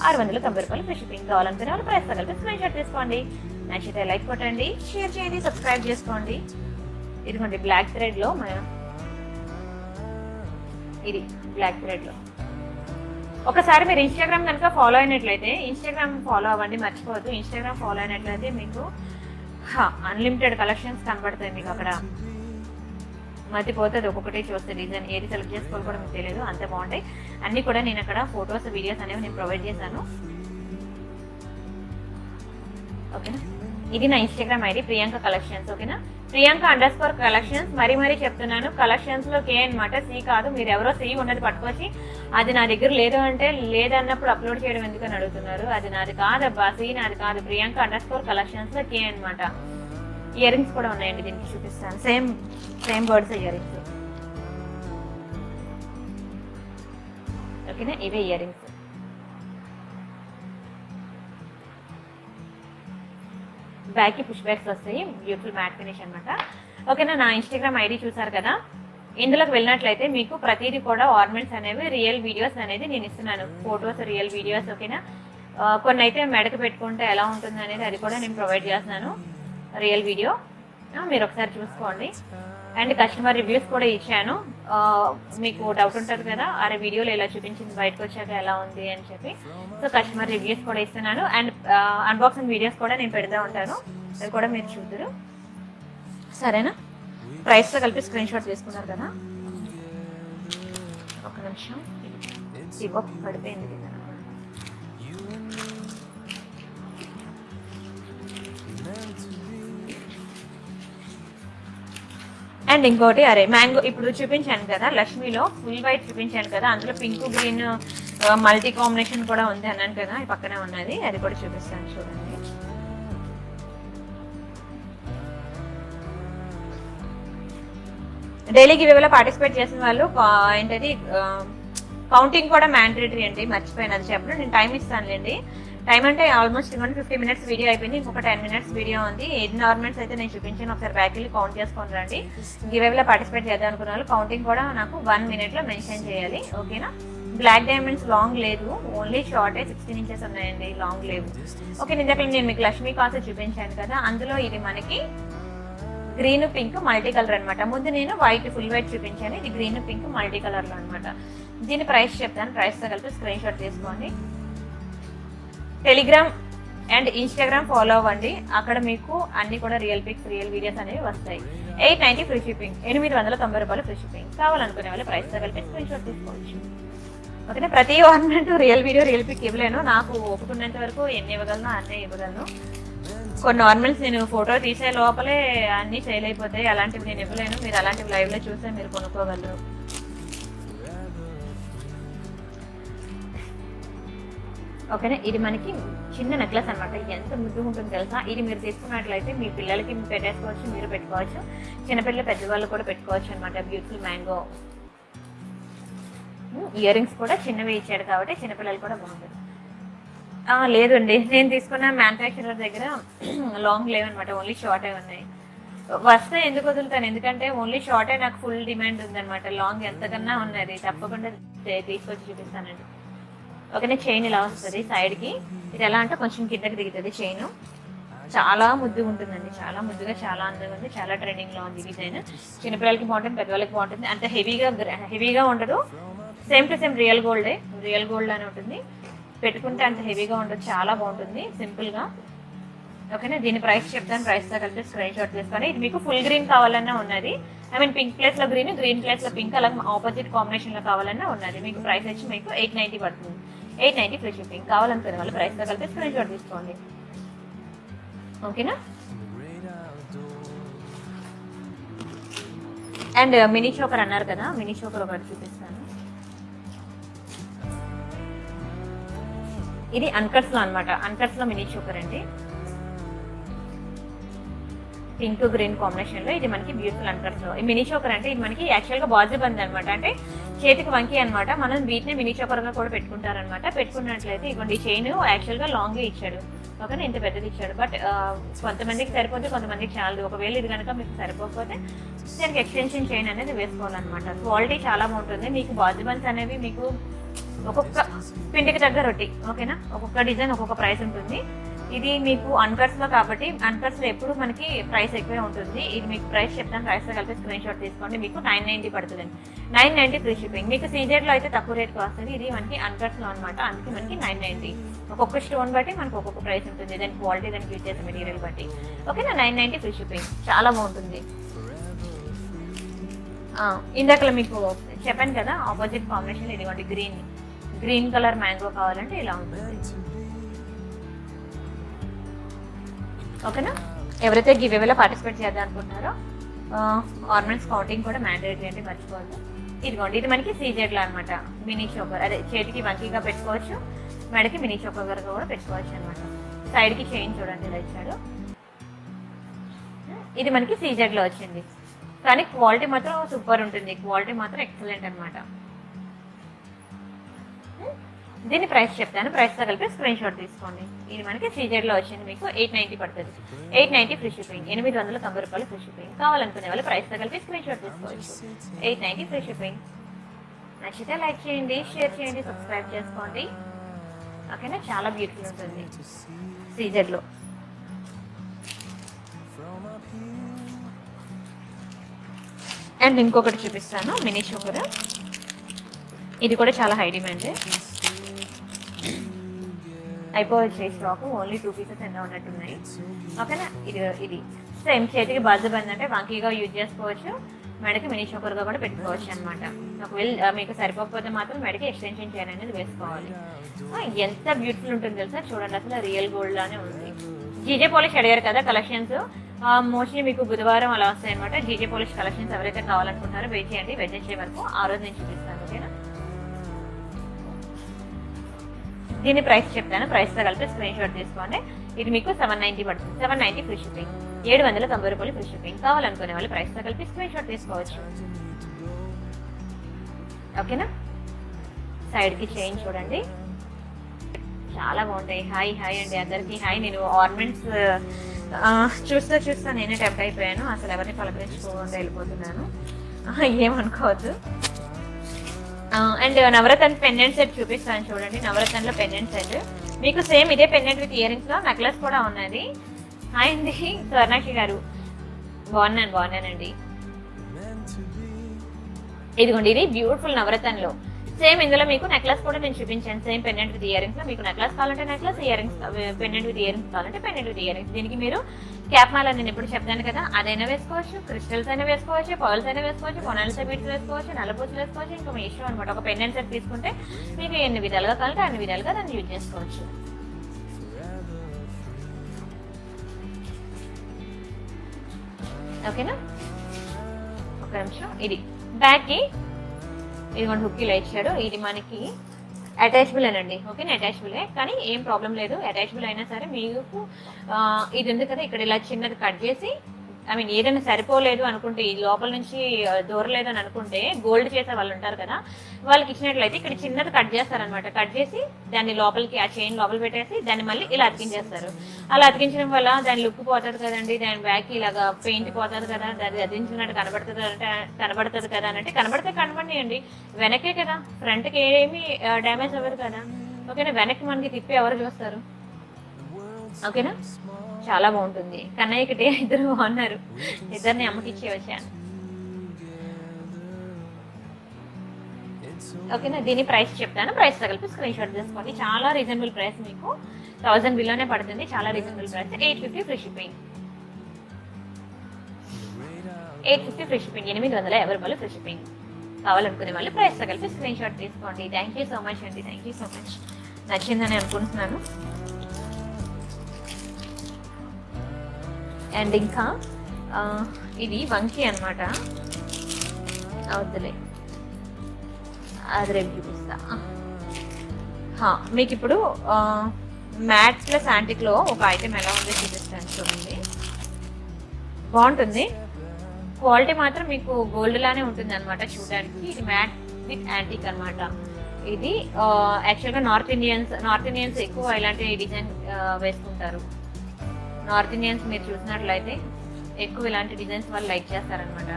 690 రూపాయలు ఫ్రీ షిప్పింగ్. కావాలనుకునే వాళ్ళు ప్రైస్ కలిపి స్క్రీన్ షాట్ తీసుకోండి. నచ్చితే లైక్ కొట్టండి, షేర్ చేయండి, సబ్స్క్రైబ్ చేసుకోండి. ఇదిగోండి బ్లాక్ థ్రెడ్ లో ఇది బ్లాక్ థ్రెడ్ లో. ఒకసారి మీరు ఇన్స్టాగ్రామ్ కనుక ఫాలో అయినట్లయితే, ఇన్స్టాగ్రామ్ ఫాలో అవ్వండి మర్చిపోవద్దు. ఇన్స్టాగ్రామ్ ఫాలో అయినట్లయితే మీకు అన్లిమిటెడ్ కలెక్షన్స్ కనబడతాయి. మీకు అక్కడ మర్చిపోతుంది, ఒక్కొక్కటి చూస్తే డిజైన్ ఏది సెలెక్ట్ చేసుకోవాలి కూడా మీకు తెలియదు, అంత బాగుంటాయి అన్నీ కూడా. నేను అక్కడ ఫొటోస్ వీడియోస్ అనేవి నేను ప్రొవైడ్ చేశాను. ఓకేనా, ఇది నా ఇన్స్టాగ్రామ్ ఐడి ప్రియాంక కలెక్షన్స్. ఓకేనా, ప్రియాంక _కలెక్షన్స్. మరీ చెప్తున్నాను, కలెక్షన్స్ లో కే అనమాట, సి కాదు. మీరు ఎవరో సి ఉన్నది పట్టుకొచ్చి అది నా దగ్గర లేదు అంటే లేదన్నప్పుడు అప్లోడ్ చేయడం ఎందుకని అడుగుతున్నారు. అది నాది కాదబ్బా, సి నాది కాదు. ప్రియాంక _కలెక్షన్స్ లో కే అనమాట. ఇయర్ రింగ్స్ కూడా ఉన్నాయండి, దీనికి చూపిస్తాను. Same birds ear rings. ఓకేనా, ఇవే ఇయర్ రింగ్స్. బ్యాక్ కి పుష్ బ్యాక్స్ వస్తాయి, బ్యూటిఫుల్ మ్యాట్ ఫినిష్ అనమాట. ఓకేనా, నా ఇన్స్టాగ్రామ్ ఐడి చూసారు కదా, ఇందులోకి వెళ్ళినట్లయితే మీకు ప్రతిదీ కూడా ఆర్నమెంట్స్ అనేవి రియల్ వీడియోస్ అనేది నేను ఇస్తున్నాను, ఫొటోస్ రియల్ వీడియోస్. ఓకేనా, కొన్ని అయితే మెడకు పెట్టుకుంటే ఎలా ఉంటుంది అనేది అది కూడా నేను ప్రొవైడ్ చేస్తున్నాను, రియల్ వీడియో. మీరు ఒకసారి చూసుకోండి. అండ్ కస్టమర్ రివ్యూస్ కూడా ఇచ్చాను. మీకు డౌట్ ఉంటుంది కదా, అరే వీడియోలో ఇలా చూపించింది బయటకు వచ్చాక ఎలా ఉంది అని చెప్పి. సో కస్టమర్ రివ్యూస్ కూడా ఇస్తున్నాను. అండ్ అన్బాక్సింగ్ వీడియోస్ కూడా నేను పెడతా ఉంటాను, అది కూడా మీరు చూద్దరు. సరేనా, ప్రైస్తో కలిపి స్క్రీన్ షాట్ తీసుకున్నారు కదా. ఒక నిమిషం, ఇవ్వ పడిపోయింది కదా. అండ్ ఇంకోటి, అరే మ్యాంగో ఇప్పుడు చూపించాను కదా, లక్ష్మిలో ఫుల్ వైట్ చూపించాను కదా, అందులో పింక్ గ్రీన్ మల్టీ కాంబినేషన్ కూడా ఉంది అన్నాను కదా, పక్కనే ఉన్నది, అది కూడా చూపిస్తాను చూడండి. డైలీ గివేలో పార్టిసిపేట్ చేసిన వాళ్ళు ఏంటది కౌంటింగ్ కూడా మ్యాండేటరీ అండి, మర్చిపోయాను అది చెప్పడం. నేను టైం ఇస్తానులేండి. టైం అంటే ఆల్మోస్ట్ 50 మినిట్స్ వీడియో అయిపోయింది, ఇంకొక 10 మినిట్స్ వీడియో ఉంది. ఎన్ని ఆర్నమెంట్స్ అయితే నేను చూపించాను ఒకసారి బ్యాక్ వెళ్ళి కౌంట్ చేసుకొని రండి. గివేలో పార్టిసిపేట్ చేద్దాం అనుకున్న వాళ్ళు కౌంటింగ్ కూడా నాకు 1 minute లో మెన్షన్ చేయాలి. ఓకేనా, బ్లాక్ డైమండ్స్ లాంగ్ లేదు, ఓన్లీ షార్ట్ 16 inches ఉన్నాయండి, లాంగ్ లేవు. ఓకే, నేను మీకు లక్ష్మీ కాసు చూపించాను కదా, అందులో ఇది మనకి గ్రీన్ పింక్ మల్టీ కలర్ అనమాట. ముందు నేను వైట్ ఫుల్ వైట్ చూపించాను, ఇది గ్రీన్ పింక్ మల్టీ కలర్ లో అనమాట. దీని ప్రైస్ చెప్తాను, ప్రైస్ తో కలిపి స్క్రీన్ షాట్ తీసుకోండి. టెలిగ్రామ్ అండ్ ఇన్స్టాగ్రామ్ ఫాలో అవ్వండి, అక్కడ మీకు అన్ని కూడా రియల్ పిక్స్ రియల్ వీడియోస్ అనేవి వస్తాయి. 890 ఫ్రీ షిప్పింగ్, 890 రూపాయలు ఫ్రీ షిప్పింగ్. కావాలనుకునే వాళ్ళు ప్రైస్ తో కలిపి స్క్రీన్ షాట్ తీసుకోవచ్చు. ఓకేనా, ప్రతి ornament real video real pick ఇవ్వలేను, నాకు ఒప్పుకున్నంత వరకు ఎన్ని ఇవ్వగలను అన్నీ ఇవ్వగలను. కొన్ని ఆర్నమెంట్స్ నేను ఫోటో తీసే లోపలే అన్ని సేల్ అయిపోతాయి, అలాంటివి నేను ఇవ్వలేను. మీరు అలాంటివి లైవ్ లో చూస్తే మీరు కొనుక్కోగలరు. ఓకేనా, ఇది మనకి చిన్న నెక్లెస్ అనమాట, ఎంత ముద్దుగా ఉంటుంది తెలుసా. ఇది మీరు తీసుకున్నట్లయితే మీ పిల్లలకి పెట్టేసుకోవచ్చు, మీరు పెట్టుకోవచ్చు, చిన్నపిల్లలు పెద్దవాళ్ళు కూడా పెట్టుకోవచ్చు అనమాట. బ్యూటిఫుల్ మ్యాంగో ఇయర్ రింగ్స్ కూడా చిన్నవి ఇచ్చాడు కాబట్టి చిన్నపిల్లలు కూడా బాగుంటుంది. లేదండి, నేను తీసుకున్న మ్యానుఫ్యాక్చరర్ దగ్గర లాంగ్ లేవన్నమాట, ఓన్లీ షార్టే ఉన్నాయి. వస్తే ఎందుకు వదులుతాను, ఎందుకంటే ఓన్లీ షార్టే నాకు ఫుల్ డిమాండ్ ఉందన్నమాట. లాంగ్ ఎంతకన్నా ఉన్నది, తప్పకుండా తీసుకొచ్చి చూపిస్తానండి. ఓకేనా, చైన్ ఇలా వస్తుంది సైడ్కి, ఇది ఎలా అంటే కొంచెం కిందకి దిగుతుంది చైన్. చాలా ముద్దుగా ఉంటుందండి, చాలా ముద్దుగా, చాలా అందంగా ఉంది, చాలా ట్రెండింగ్లో ఉంది డిజైన్. చిన్నపిల్లలకి బాగుంటుంది, పెద్దవాళ్ళకి బాగుంటుంది. అంత హెవీగా ఉండదు, same to same real gold అని ఉంటుంది. పెట్టుకుంటే అంత హెవీగా ఉండదు, చాలా బాగుంటుంది సింపుల్గా. ఓకేనా, దీని ప్రైస్ చెప్తాను, ప్రైస్తో కలిపి స్క్రీన్ షాట్ తీసుకొని. ఇది మీకు ఫుల్ గ్రీన్ కావాలన్నా ఉన్నది, పింక్ ప్లేస్లో గ్రీన్ ప్లేస్లో పింక్, అలాగే ఆపోజిట్ కాంబినేషన్లో కావాలన్నా ఉన్నది. మీకు ప్రైస్ వచ్చి మీకు 890 పడుతుంది, 890 ఫ్రీ షిప్పింగ్. కావాలనుకునే వాళ్ళు ప్రైస్తో కలిపి స్క్రీన్ షాట్ తీసుకోండి. ఓకేనా, అండ్ మినీ చోకర్ అన్నారు కదా, మినీ చోకర్ ఒకటి చూపిస్తాను. ఇది అన్కట్స్ లో అనమాట, అన్కట్స్ లో మినీ చోకర్ అండి, పింక్ గ్రీన్ కాంబినేషన్ లో. ఇది మనకి బ్యూటిఫుల్ అన్కట్స్ లో. ఈ మినీ చోకర్ అంటే ఇది మనకి యాక్చువల్ గా బాజుబంద్ అనమాట, అంటే చేతికి వంకి అనమాట. మనం వీటిని మినీ చోకర్ గా కూడా పెట్టుకుంటారనమాట. పెట్టుకున్నట్లయితే ఇవ్వండి, చైన్ యాక్చువల్ గా లాంగ్ ఇచ్చాడు, ఓకేనా, ఇంత పెద్దది ఇచ్చాడు. బట్ కొంతమందికి సరిపోతే కొంతమందికి చాలదు. ఒకవేళ ఇది కనుక మీకు సరిపోకపోతే దానికి ఎక్స్టెన్షన్ చైన్ అనేది వేసుకోవాలన్నమాట. క్వాలిటీ చాలా బాగుంటుంది. మీకు బాజుబండ్స్ అనేవి మీకు ఒక్కొక్క పిండికి తగ్గ రొట్టి, ఓకేనా. ఒక్కొక్క డిజైన్ ఒక్కొక్క ప్రైస్ ఉంటుంది. ఇది మీకు అన్కట్స్లో కాబట్టి అన్కట్స్లో ఎప్పుడు మనకి ప్రైస్ ఎక్కువే ఉంటుంది. ఇది మీకు ప్రైస్ చెప్తాను, ప్రైస్తో కలిపి స్క్రీన్ షాట్ తీసుకోండి. మీకు 990 పడుతుందండి. 990 ఫ్రీ షిప్పింగ్. మీకు సీజెడ్లో అయితే తక్కువ రేట్కి వస్తుంది. ఇది మనకి అన్కట్స్లో అనమాట, అందుకే మనకి 990. ఒక్కొక్క స్టోన్ బట్టి మనకు ఒక్కొక్క ప్రైస్ ఉంటుంది, దాని క్వాలిటీ, దానికి యూజ్ చేసే మెటీరియల్ బట్టి, ఓకేనా. 990 ఫ్రీ షిప్పింగ్, చాలా బాగుంటుంది. ఇందాకలో మీకు చెప్పాను కదా ఆపోజిట్ కాంబినేషన్, ఇదిగోండి గ్రీన్ కలర్ మ్యాంగో కావాలంటే ఇలా ఉంటుంది, ఓకేనా. ఎవరైతే గివ్ అవేలో పార్టిసిపేట్ చేద్దాం అనుకుంటున్నారో ఆర్నమెంట్స్ కౌంటింగ్ కూడా మ్యాండేటరీ అంటే మర్చిపోవద్దు. ఇదిగోండి, ఇది మనకి సీజెడ్లో అనమాట. మినీ చోకర్, అదే చేతికి వంకీగా పెట్టుకోవచ్చు, మెడకి మినీ చోకర్ వరకు కూడా పెట్టుకోవచ్చు అనమాట. సైడ్కి చైన్ చూడండి ఇలా ఇచ్చాడు. ఇది మనకి సీజెడ్లో వచ్చింది, కానీ క్వాలిటీ మాత్రం సూపర్ ఉంటుంది, క్వాలిటీ మాత్రం ఎక్సలెంట్ అనమాట. దీని ప్రైస్ చెప్తాను, ప్రైస్తో కలిపి స్క్రీన్ షాట్ తీసుకోండి. ఇది మనకి సీజెడ్లో వచ్చింది, మీకు 890 పడుతుంది. 890 ఫ్రీ షిప్పింగ్, 890 రూపాయలు ఫ్రీ షిప్పింగ్. కావాలనుకునే వాళ్ళు ప్రైస్తో కలిపి స్క్రీన్ షాట్ తీసుకోవచ్చు. 890 ఫ్రీ షిప్పింగ్. నచ్చితే లైక్ చేయండి, షేర్ చేయండి, సబ్స్క్రైబ్ చేసుకోండి, ఓకేనా. చాలా బ్యూటిఫుల్ ఉంటుంది సీజెడ్లో. అండ్ ఇంకొకటి చూపిస్తాను, మినీ షుగర్. ఇది కూడా చాలా హై డిమాండ్, అయిపోవచ్చు స్టాక్, ఓన్లీ 2 పీసెస్ ఎన్నో ఉన్నట్టున్నాయి, ఓకేనా. ఇది సేమ్ చేతికి బాజుబంద్ అంటే వంకీగా యూజ్ చేసుకోవచ్చు, మెడకి మినీ చోకర్గా కూడా పెట్టుకోవచ్చు అనమాట. ఒకవేళ మీకు సరిపోకపోతే మాత్రం మెడకి ఎక్స్టెన్షన్ చైన్ అనేది వేసుకోవాలి. ఎంత బ్యూటిఫుల్ ఉంటుంది తెలుసా, చూడండి, అసలు రియల్ గోల్డ్ లానే ఉంది. జీజే పాలిష్ అడిగారు కదా కలెక్షన్స్, మోస్ట్లీ మీకు బుధవారం అలా వస్తాయి అనమాట. జీజే పాలిష్ కలెక్షన్స్ ఎవరైతే కావాలనుకుంటారో వెయిట్ చేయండి, వెయిట్ వరకు ఆ రోజు నేను చూపిస్తాను, ఓకేనా. దీని ప్రైస్ చెప్తాను, ప్రైస్తో కలిపి స్క్రీన్ షాట్ తీసుకోండి. ఇది మీకు 790 పడుతుంది. 790 ఫ్రీ షిప్పింగ్, 790 రూపాయలు ఫ్రీ షిప్పింగ్. కావాలనుకునే వాళ్ళు ప్రైస్తో కలిపి స్క్రీన్ షాట్ తీసుకోవచ్చు, ఓకేనా. సైడ్కి చైన్ చూడండి, చాలా బాగుంటాయి. హాయ్ అండి అందరికీ హాయ్. నేను ఆర్నమెంట్స్ చూస్తా నేనే టెంప్ట్ అయిపోయాను, అసలు ఎవరిని పలకరించుకోకుండా వెళ్ళిపోతున్నాను, ఏమనుకోవద్దు. అండ్ నవరత్న పెండెంట్ సెట్ చూపిస్తాను చూడండి. నవరత్నంలో పెండెంట్ సెట్ మీకు సేమ్ ఇదే పెండెంట్ విత్ ఇయర్ రింగ్స్ లో నెక్లెస్ కూడా ఉన్నది. హాయ్ అండి స్వర్ణాక్షి గారు, బాగున్నానండి. ఇదిగోండి, ఇది బ్యూటిఫుల్ నవరత్నంలో సేమ్ ఇందులో మీకు నెక్లెస్ కూడా నేను చూపించాను, same pendant with ear rings లో. మీకు నెక్లెస్ కావాలంటే necklace, ear rings pendant with ear rings కావాలంటే పెండెంట్ విత్ ఇయర్ రింగ్స్. దీనికి మీరు క్యాప్ మాల నేను ఎప్పుడు చెప్తాను కదా, అదైనా వేసుకోవచ్చు, క్రిస్టల్స్ అయినా వేసుకోవచ్చు, పర్ల్స్ అయినా వేసుకోవచ్చు, కొనాలిసా బీట్స్ వేసుకోవచ్చు, నల్లపూసలు వేసుకోవచ్చు, ఇంకా మీ ఇష్టం అనమాట. ఒక పెండెంట్ సెట్ తీసుకుంటే మీకు ఎన్ని విధాలుగా కావాలంటే అన్ని విధాలుగా దాన్ని యూజ్ చేసుకోవచ్చు, ఓకేనా. ఒక నిమిషం, ఇది బ్యాక్ కి ఇదిగోండి హుక్ ఇలా ఇచ్చాడు. ఇది మనకి అటాచబుల్ అనండి, ఓకే. అటాచబులే, కానీ ఏం ప్రాబ్లం లేదు. అటాచబుల్ అయినా సరే మీకు ఇది ఉంది కదా, ఇక్కడ ఇలా చిన్నది కట్ చేసి, ఐ మీన్ ఏదైనా సరిపోలేదు అనుకుంటే, ఈ లోపల నుంచి దూరలేదు అని అనుకుంటే, గోల్డ్ చేసే వాళ్ళు ఉంటారు కదా, వాళ్ళకి ఇచ్చినట్లయితే ఇక్కడ చిన్నది కట్ చేస్తారనమాట. కట్ చేసి దాన్ని లోపలికి ఆ చైన్ లోపల పెట్టేసి దాన్ని మళ్ళీ ఇలా అతికించేస్తారు. అలా అతికించడం వల్ల దాని లుక్ పోతుంది కదండి, దాని బ్యాక్ ఇలాగా పెయింట్ పోతుంది కదా, దాన్ని అదించినట్టు కనబడుతుంది కదా అని అంటే, కనబడినాయండి, వెనకే కదా, ఫ్రంట్కి ఏమీ డ్యామేజ్ అవ్వదు కదా, ఓకేనా. వెనక్కి మనకి తిప్పి ఎవరు చూస్తారు, ఓకేనా. చాలా బాగుంటుంది. కన్నయ్యకి ఇద్దరు బాగున్నారు, ఇద్దరిని అమ్మకి ఇచ్చి వచ్చాను, ఓకేనా. దీని ప్రైస్ చెప్తాను, ప్రైస్ తగిలిపి స్క్రీన్ షాట్ తీసుకోండి. చాలా రీజనబుల్ ప్రైస్, మీకు 1000 బిల్లోనే పడుతుంది, చాలా reasonable price. 850 free shipping, 850 free shipping, 850 రూపాయలు ఫ్రీ షిప్పింగ్. కావాలనుకునే వాళ్ళు ప్రైస్ తగిలిపి స్క్రీన్ షాట్ తీసుకోండి. థ్యాంక్ యూ సో మచ్ అండి, థ్యాంక్ యూ సో మచ్. నచ్చిందని అనుకుంటున్నాను. అండ్ ఇంకా ఇది వంకీ అనమాట, అవుతులే అది రేపు చూపిస్తా. మీకు ఇప్పుడు మ్యాట్ ప్లస్ యాంటిక్లో ఒక ఐటెం ఎలా ఉందో చూపిస్తాను చూడండి. బాగుంటుంది, క్వాలిటీ మాత్రం మీకు గోల్డ్ లానే ఉంటుంది అనమాట చూడడానికి. ఇది మ్యాట్ విత్ యాంటిక్ అనమాట. ఇది యాక్చువల్గా నార్త్ ఇండియన్స్ ఎక్కువ ఇలాంటి డిజైన్ వేసుకుంటారు. నార్త్ ఇండియన్స్ మీరు చూసినట్లయితే ఎక్కువ ఇలాంటి డిజైన్స్ వాళ్ళు లైక్ చేస్తారనమాట.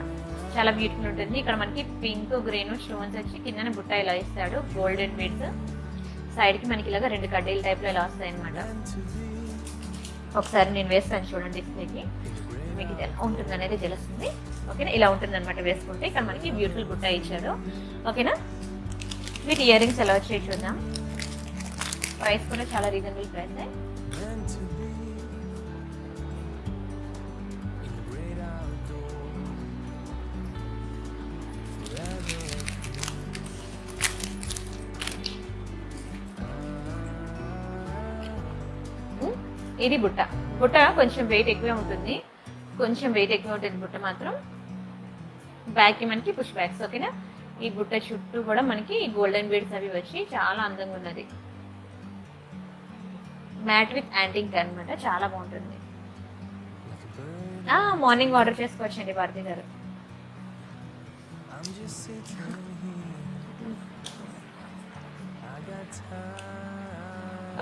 చాలా బ్యూటిఫుల్ ఉంటుంది. ఇక్కడ మనకి పింక్ గ్రీన్ స్టోన్స్ వచ్చి కింద బుట్ట ఇలా ఇస్తాడు, గోల్డెన్ బీడ్స్. సైడ్ కి మనకి ఇలాగా 2 కడ్డీల టైప్ లో ఇలా వస్తాయి అనమాట. ఒకసారి నేను వేస్తాను చూడండి డిస్ప్లేకి, మీకు ఇది ఎలా ఉంటుంది అనేది తెలుస్తుంది. ఓకేనా, ఇలా ఉంటుంది అనమాట వేసుకుంటే. ఇక్కడ మనకి బ్యూటిఫుల్ బుట్ట ఇచ్చాడు. ఓకేనా, వీటి ఇయర్ రింగ్స్ ఎలా వచ్చాయి చూద్దాం. ప్రైస్ కూడా చాలా రీజనబుల్ ప్రైస్. ఇది బుట్ట కొంచెం వెయిట్ ఎక్కువే ఉంటుంది, బుట్ట మాత్రం. బ్యాక్ కి మనకి పుష్ బ్యాక్స్. ఓకేనా, ఈ బుట్ట చుట్టూ కూడా మనకి గోల్డెన్ బీడ్స్ అవి వచ్చి చాలా అందంగా ఉన్నది. మ్యాట్ విత్ యాంటింగ్ అనమాట, చాలా బాగుంటుంది. మార్నింగ్ ఆర్డర్ చేసుకోవచ్చండి భారతి గారు.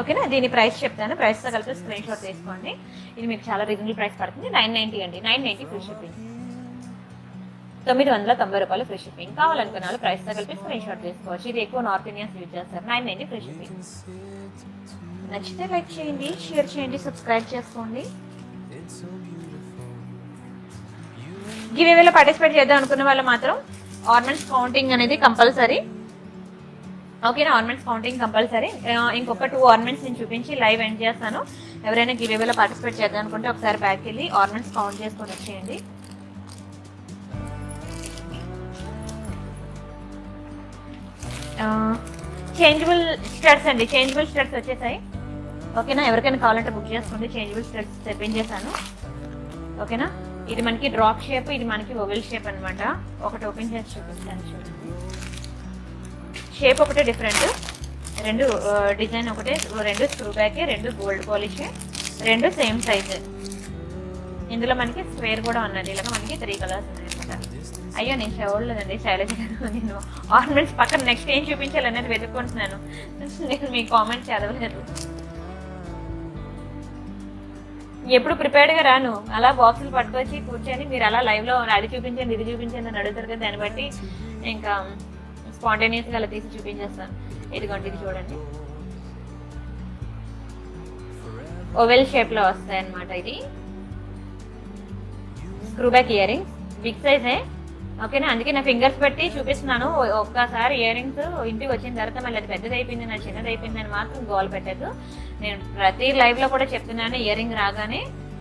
ఓకేనా, దీని ప్రైస్ చెప్తాను. ప్రైస్తో కలిపి స్క్రీన్ షాట్ తీసుకోండి. ఇది మీకు చాలా రీజనబుల్ ప్రైస్ పడుతుంది. 990 అండి, 990 ఫ్రీ షిప్పింగ్. 990 రూపాయలు ఫ్రీ షిప్పింగ్. కావాలనుకున్న వాళ్ళు ప్రైస్తో కలిపి స్క్రీన్ షాట్ తీసుకోవచ్చు. ఇది ఎక్కువ నార్త్ ఇండియన్స్ యూజ్ చేస్తారు. 990 ఫ్రీ షిప్పింగ్. నచ్చితే లైక్ చేయండి, షేర్ చేయండి, సబ్స్క్రైబ్ చేసుకోండి. గివ్-అవేలో పార్టిసిపేట్ చేద్దాం అనుకున్న వాళ్ళు మాత్రం ఆర్నమెంట్స్ కౌంటింగ్ అనేది కంపల్సరీ. ఓకేనా, ఆర్నమెంట్స్ కౌంటింగ్ కంపల్సరీ. ఇంకొక 2 ఆర్నమెంట్స్ నేను చూపించి లైవ్ ఎండ్ చేస్తాను. ఎవరైనా గివ్-అవేలో పార్టిసిపేట్ చేద్దాం అనుకుంటే ఒకసారి బ్యాక్ వెళ్ళి ఆర్నమెంట్స్ కౌంట్ చేసుకొని వచ్చేయండి. చేంజబుల్ స్టడ్స్ అండి, చేంజబుల్ స్టడ్స్ వచ్చేసాయి. ఓకేనా, ఎవరికైనా కావాలంటే బుక్ చేసుకోండి. చేంజబుల్ స్టడ్స్ తెప్పించేసాను. ఓకేనా, ఇది మనకి డ్రాప్ షేప్, ఇది మనకి ఓవెల్ షేప్ అనమాట. ఒకటి ఓపెన్ చేసి చూపిస్తాను చూడండి. షేప్ ఒకటే డిఫరెంట్, 2 డిజైన్ ఒకటే, 2 screw back, 2 gold polish, 2 same size. ఇందులో మనకి స్క్వేర్ కూడా ఉన్నది. ఇలాగ మనకి 3 కలర్స్ ఉన్నాయి అనమాట. అయ్యో నేను చూడలేదండి శైలజ గారు, నేను ఆర్నమెంట్స్ పక్కన నెక్స్ట్ ఏం చూపించాలనేది వెతుక్కుంటున్నాను. నేను మీ కామెంట్ చదవలేదు. ఎప్పుడు ప్రిపేర్డ్గా రాను, అలా బాక్సులు పట్టుకొచ్చి కూర్చొని మీరు అలా లైవ్లో అది చూపించండి ఇది చూపించండి అని అడుగుతారు కదా, దాన్ని బట్టి ఇంకా స్పాంటేనియస్గా అలా తీసి చూపించేస్తాను. ఇదిగోండి, ఇది చూడండి, ఓవెల్ షేప్లో వస్తాయి అన్నమాట. ఇది screw back ear rings, big సైజే. ఓకేనా, అందుకే నా ఫింగర్స్ పెట్టి చూపిస్తున్నాను. ఒక్కసారి ఇయర్ రింగ్స్ ఇంటికి వచ్చిన తర్వాత మళ్ళీ అది పెద్దది అయిపోయింది, నా చిన్నది అయిపోయింది అని మాత్రం గోల్ పెట్టదు. నేను ప్రతి లైవ్లో కూడా చెప్తున్నాను, ఇయర్ రింగ్ రాగానే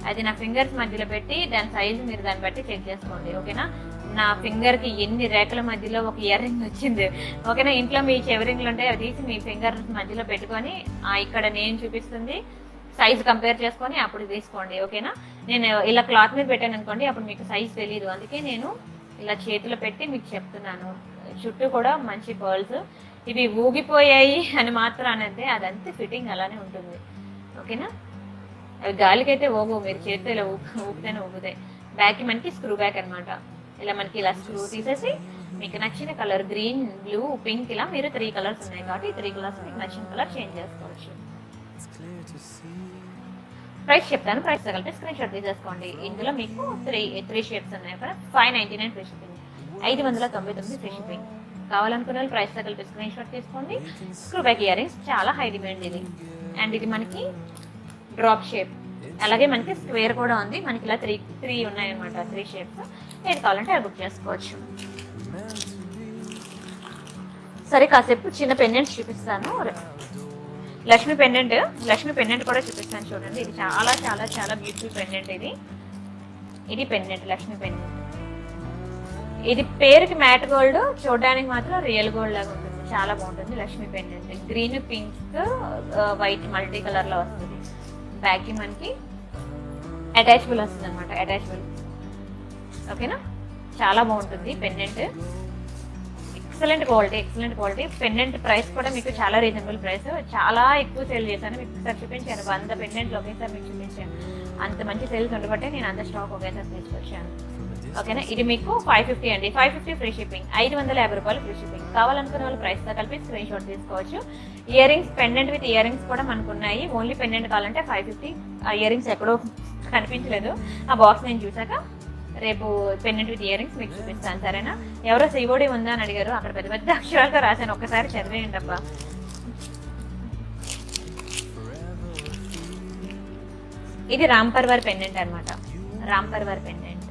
అది నా ఫింగర్స్ మధ్యలో పెట్టి దాని సైజు మీరు దాన్ని బట్టి చెక్ చేసుకోండి. ఓకేనా, నా ఫింగర్ కి ఎన్ని రేఖల మధ్యలో ఒక ఇయర్ రింగ్ వచ్చింది. ఓకేనా, ఇంట్లో మీ చెవిరింగ్లు ఉంటాయి, అవి తీసి మీ ఫింగర్ మధ్యలో పెట్టుకొని ఇక్కడ నేను చూపిస్తుంది సైజ్ కంపేర్ చేసుకొని అప్పుడు తీసుకోండి. ఓకేనా, నేను ఇలా క్లాత్ మీద పెట్టాను అనుకోండి, అప్పుడు మీకు సైజ్ తెలియదు. అందుకే నేను ఇలా చేతిలో పెట్టి మీకు చెప్తున్నాను. చుట్టూ కూడా మంచి పర్ల్స్, ఇవి ఊగిపోయాయి అని మాత్రం అనేది, అదంతా ఫిట్టింగ్ అలానే ఉంటుంది. ఓకేనా, అవి గాలికైతే ఊగు, మీరు చేతితో ఇలా ఊపితేనే ఊగుతాయి. బ్యాక్ కి మనకి స్క్రూ బ్యాక్ అనమాట. ఇలా మనకి ఇలా స్క్రూ తీసేసి మీకు నచ్చిన కలర్ గ్రీన్, బ్లూ, పింక్, ఇలా మీరు 3 కలర్స్ ఉన్నాయి కాబట్టి 3 కలర్స్ మీకు నచ్చిన కలర్ చేంజ్ చేసుకోవచ్చు. ప్రైస్ చెప్తాను, ప్రైస్ తగిలితే స్క్రీన్ షాట్ తీసేసుకోండి. ఇందులో మీకు 3 షేప్స్ ఉన్నాయి కదా. 599 ఫ్రీ షిప్పింగ్, 599 ఫ్రీ షిప్పింగ్. కావాలనుకున్న వాళ్ళు ప్రైస్ తగిలితే స్క్రీన్ షాట్ తీసుకోండి. స్క్రూ బ్యాక్ ఇయర్ రింగ్స్ చాలా హై డిమాండ్ ఇది. అండ్ ఇది మనకి డ్రాప్ షేప్, అలాగే మనకి స్క్వేర్ కూడా ఉంది. మనకి ఇలా 3 ఉన్నాయన్నమాట, 3 షేప్స్. ఏది కావాలంటే అది బుక్ చేసుకోవచ్చు. సరే, కాసేపు చిన్న పెండెంట్స్ చూపిస్తాను. లక్ష్మీ పెండెంట్ కూడా చూపిస్తాను చూడండి. ఇది చాలా చాలా చాలా బ్యూటిఫుల్ పెండెంట్. ఇది పెండెంట్, లక్ష్మీ పెండెంట్. ఇది పేరుకి మ్యాట్ గోల్డ్, చూడడానికి మాత్రం రియల్ గోల్డ్ లాగా ఉంటుంది. చాలా బాగుంటుంది Lakshmi pendant. Green, pink, white multi colour లో వస్తుంది. బ్యాక్ కి మనకి అటాచబుల్ వస్తుంది అనమాట, అటాచబుల్. ఓకేనా, చాలా బాగుంటుంది pendant. Excellent quality. Pendant price కూడా మీకు చాలా రీజనబుల్ ప్రైస్. చాలా ఎక్కువ సేల్ చేశాను, మీకు ఒకసారి చూపించాను. 100 పెండెంట్లు ఒకేసారి మీకు చూపించాను. అంత మంచి సేల్స్ ఉండబట్టే నేను అంత స్టాక్ ఒకేసారి తీసుకొచ్చాను. ఓకేనా, ఇది మీకు 550 అండి, 550 ఫ్రీ షిప్పింగ్, 550 రూపాయలు ఫ్రీ షిప్పింగ్. కావాలనుకున్న వాళ్ళు ప్రైస్ తో కలిపి స్క్రీన్ షాట్ తీసుకోవచ్చు. Ear rings, pendant with ear rings కూడా మనకు ఉన్నాయి. ఓన్లీ పెండెంట్ కావాలంటే 550. ఆ ఇయర్ రింగ్స్ ఎక్కడో కనిపించలేదు, ఆ బాక్స్ నేను చూసాక రేపు పెన్నెంట్ విత్ ఇయర్ రింగ్స్ మీకు చూపిస్తాను, సరేనా? ఎవరో సివోడి ఉందా అని అడిగారు, అక్కడ పెద్ద పెద్ద అక్షరాలతో రాశాను, ఒక్కసారి చదివేయండి అబ్బా. ఇది రాంపర్వర్ పెండెంట్ అనమాట, రాంపర్వర్ పెండెంట్.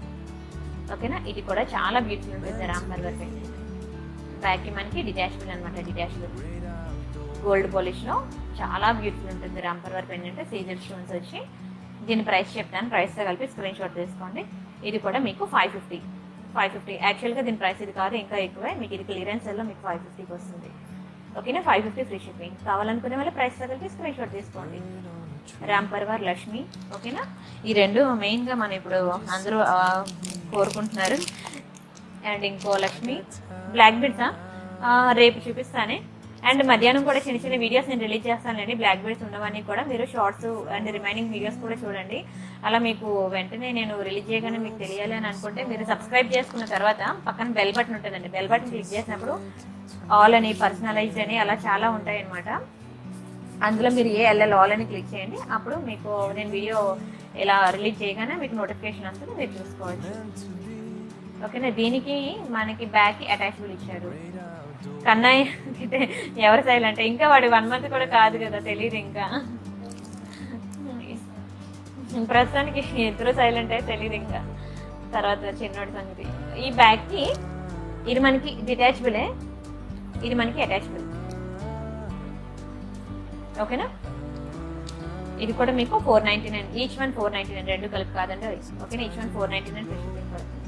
ఓకేనా, ఇది కూడా చాలా బ్యూటిఫుల్ ఉంటుంది రాంపర్వర్ పెండెంట్. బ్యాక్కి మనకి డిటాచబుల్ అనమాట, డిటాచబుల్ గోల్డ్ పాలిష్లో చాలా బ్యూటిఫుల్ ఉంటుంది రాంపర్వర్ పెండెంట్. సీజర్ స్టోన్స్ వచ్చి, దీని ప్రైస్ చెప్తాను, ప్రైస్తో కలిపి స్క్రీన్ షాట్ తీసుకోండి. ఇది కూడా మీకు 550. యాక్చువల్గా దీని ప్రైస్ ఇది కాదు, ఇంకా ఎక్కువే. మీకు ఇది క్లియరెన్స్ సెల్లో మీకు 550కి వస్తుంది. ఓకేనా, 550 ఫ్రీ షిప్పింగ్. కావాలనుకునే వాళ్ళు ప్రైస్తో కలిపి స్క్రీన్ షాట్ తీసుకోండి. రాంపర్వర్ లక్ష్మి. ఓకేనా, ఈ రెండు మెయిన్గా మనం ఇప్పుడు అందరూ కోరుకుంటున్నారు. అండ్ ఇంకో లక్ష్మి బ్లాక్ బీడ్స్ రేపు చూపిస్తానే. అండ్ మధ్యాహ్నం కూడా చిన్న చిన్న వీడియోస్ నేను రిలీజ్ చేస్తానండి. బ్లాక్ బీడ్స్ ఉన్నవన్నీ కూడా మీరు షార్ట్స్ అండ్ రిమైనింగ్ వీడియోస్ కూడా చూడండి. అలా మీకు వెంటనే నేను రిలీజ్ చేయగానే మీకు తెలియాలి అని అనుకుంటే మీరు సబ్స్క్రైబ్ చేసుకున్న తర్వాత పక్కన బెల్ బటన్ ఉంటుందండి. బెల్ బటన్ క్లిక్ చేసినప్పుడు ఆల్ అని, పర్సనలైజ్డ్ అని అలా చాలా ఉంటాయి అన్నమాట. అందులో మీరు ALL ఆల్ అని క్లిక్ చేయండి. అప్పుడు మీకు నేను వీడియో ఇలా రిలీజ్ చేయగానే మీకు నోటిఫికేషన్ వస్తుంది, మీరు చూసుకోవచ్చు. ఓకేనా, దీనికి మనకి బ్యాక్ అటాచబుల్ ఇచ్చారు. కన్నయ్య అయితే ఎవరు సైలెంట్, ఇంకా వాడు 1 month కూడా కాదు కదా, తెలియదు ఇంకా. ప్రస్తుతానికి ఇద్దరు సైలెంట్ అయితే తెలియదు ఇంకా, తర్వాత చిన్నోడి సంగతి. ఈ బ్యాగ్కి ఇది మనకి డిటాచబులే, ఇది మనకి అటాచబుల్. ఓకేనా, ఇది కూడా మీకు 499, ఈచ్ వన్ 499, రెండు కలిపి కాదండి అది. ఓకేనా, ఈచ్ వన్ 499 ఫ్రీ షిప్పింగ్ పడుతుంది.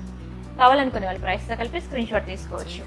కావాలనుకునే వాళ్ళు ప్రైస్తో కలిపి స్క్రీన్ షాట్ తీసుకోవచ్చు.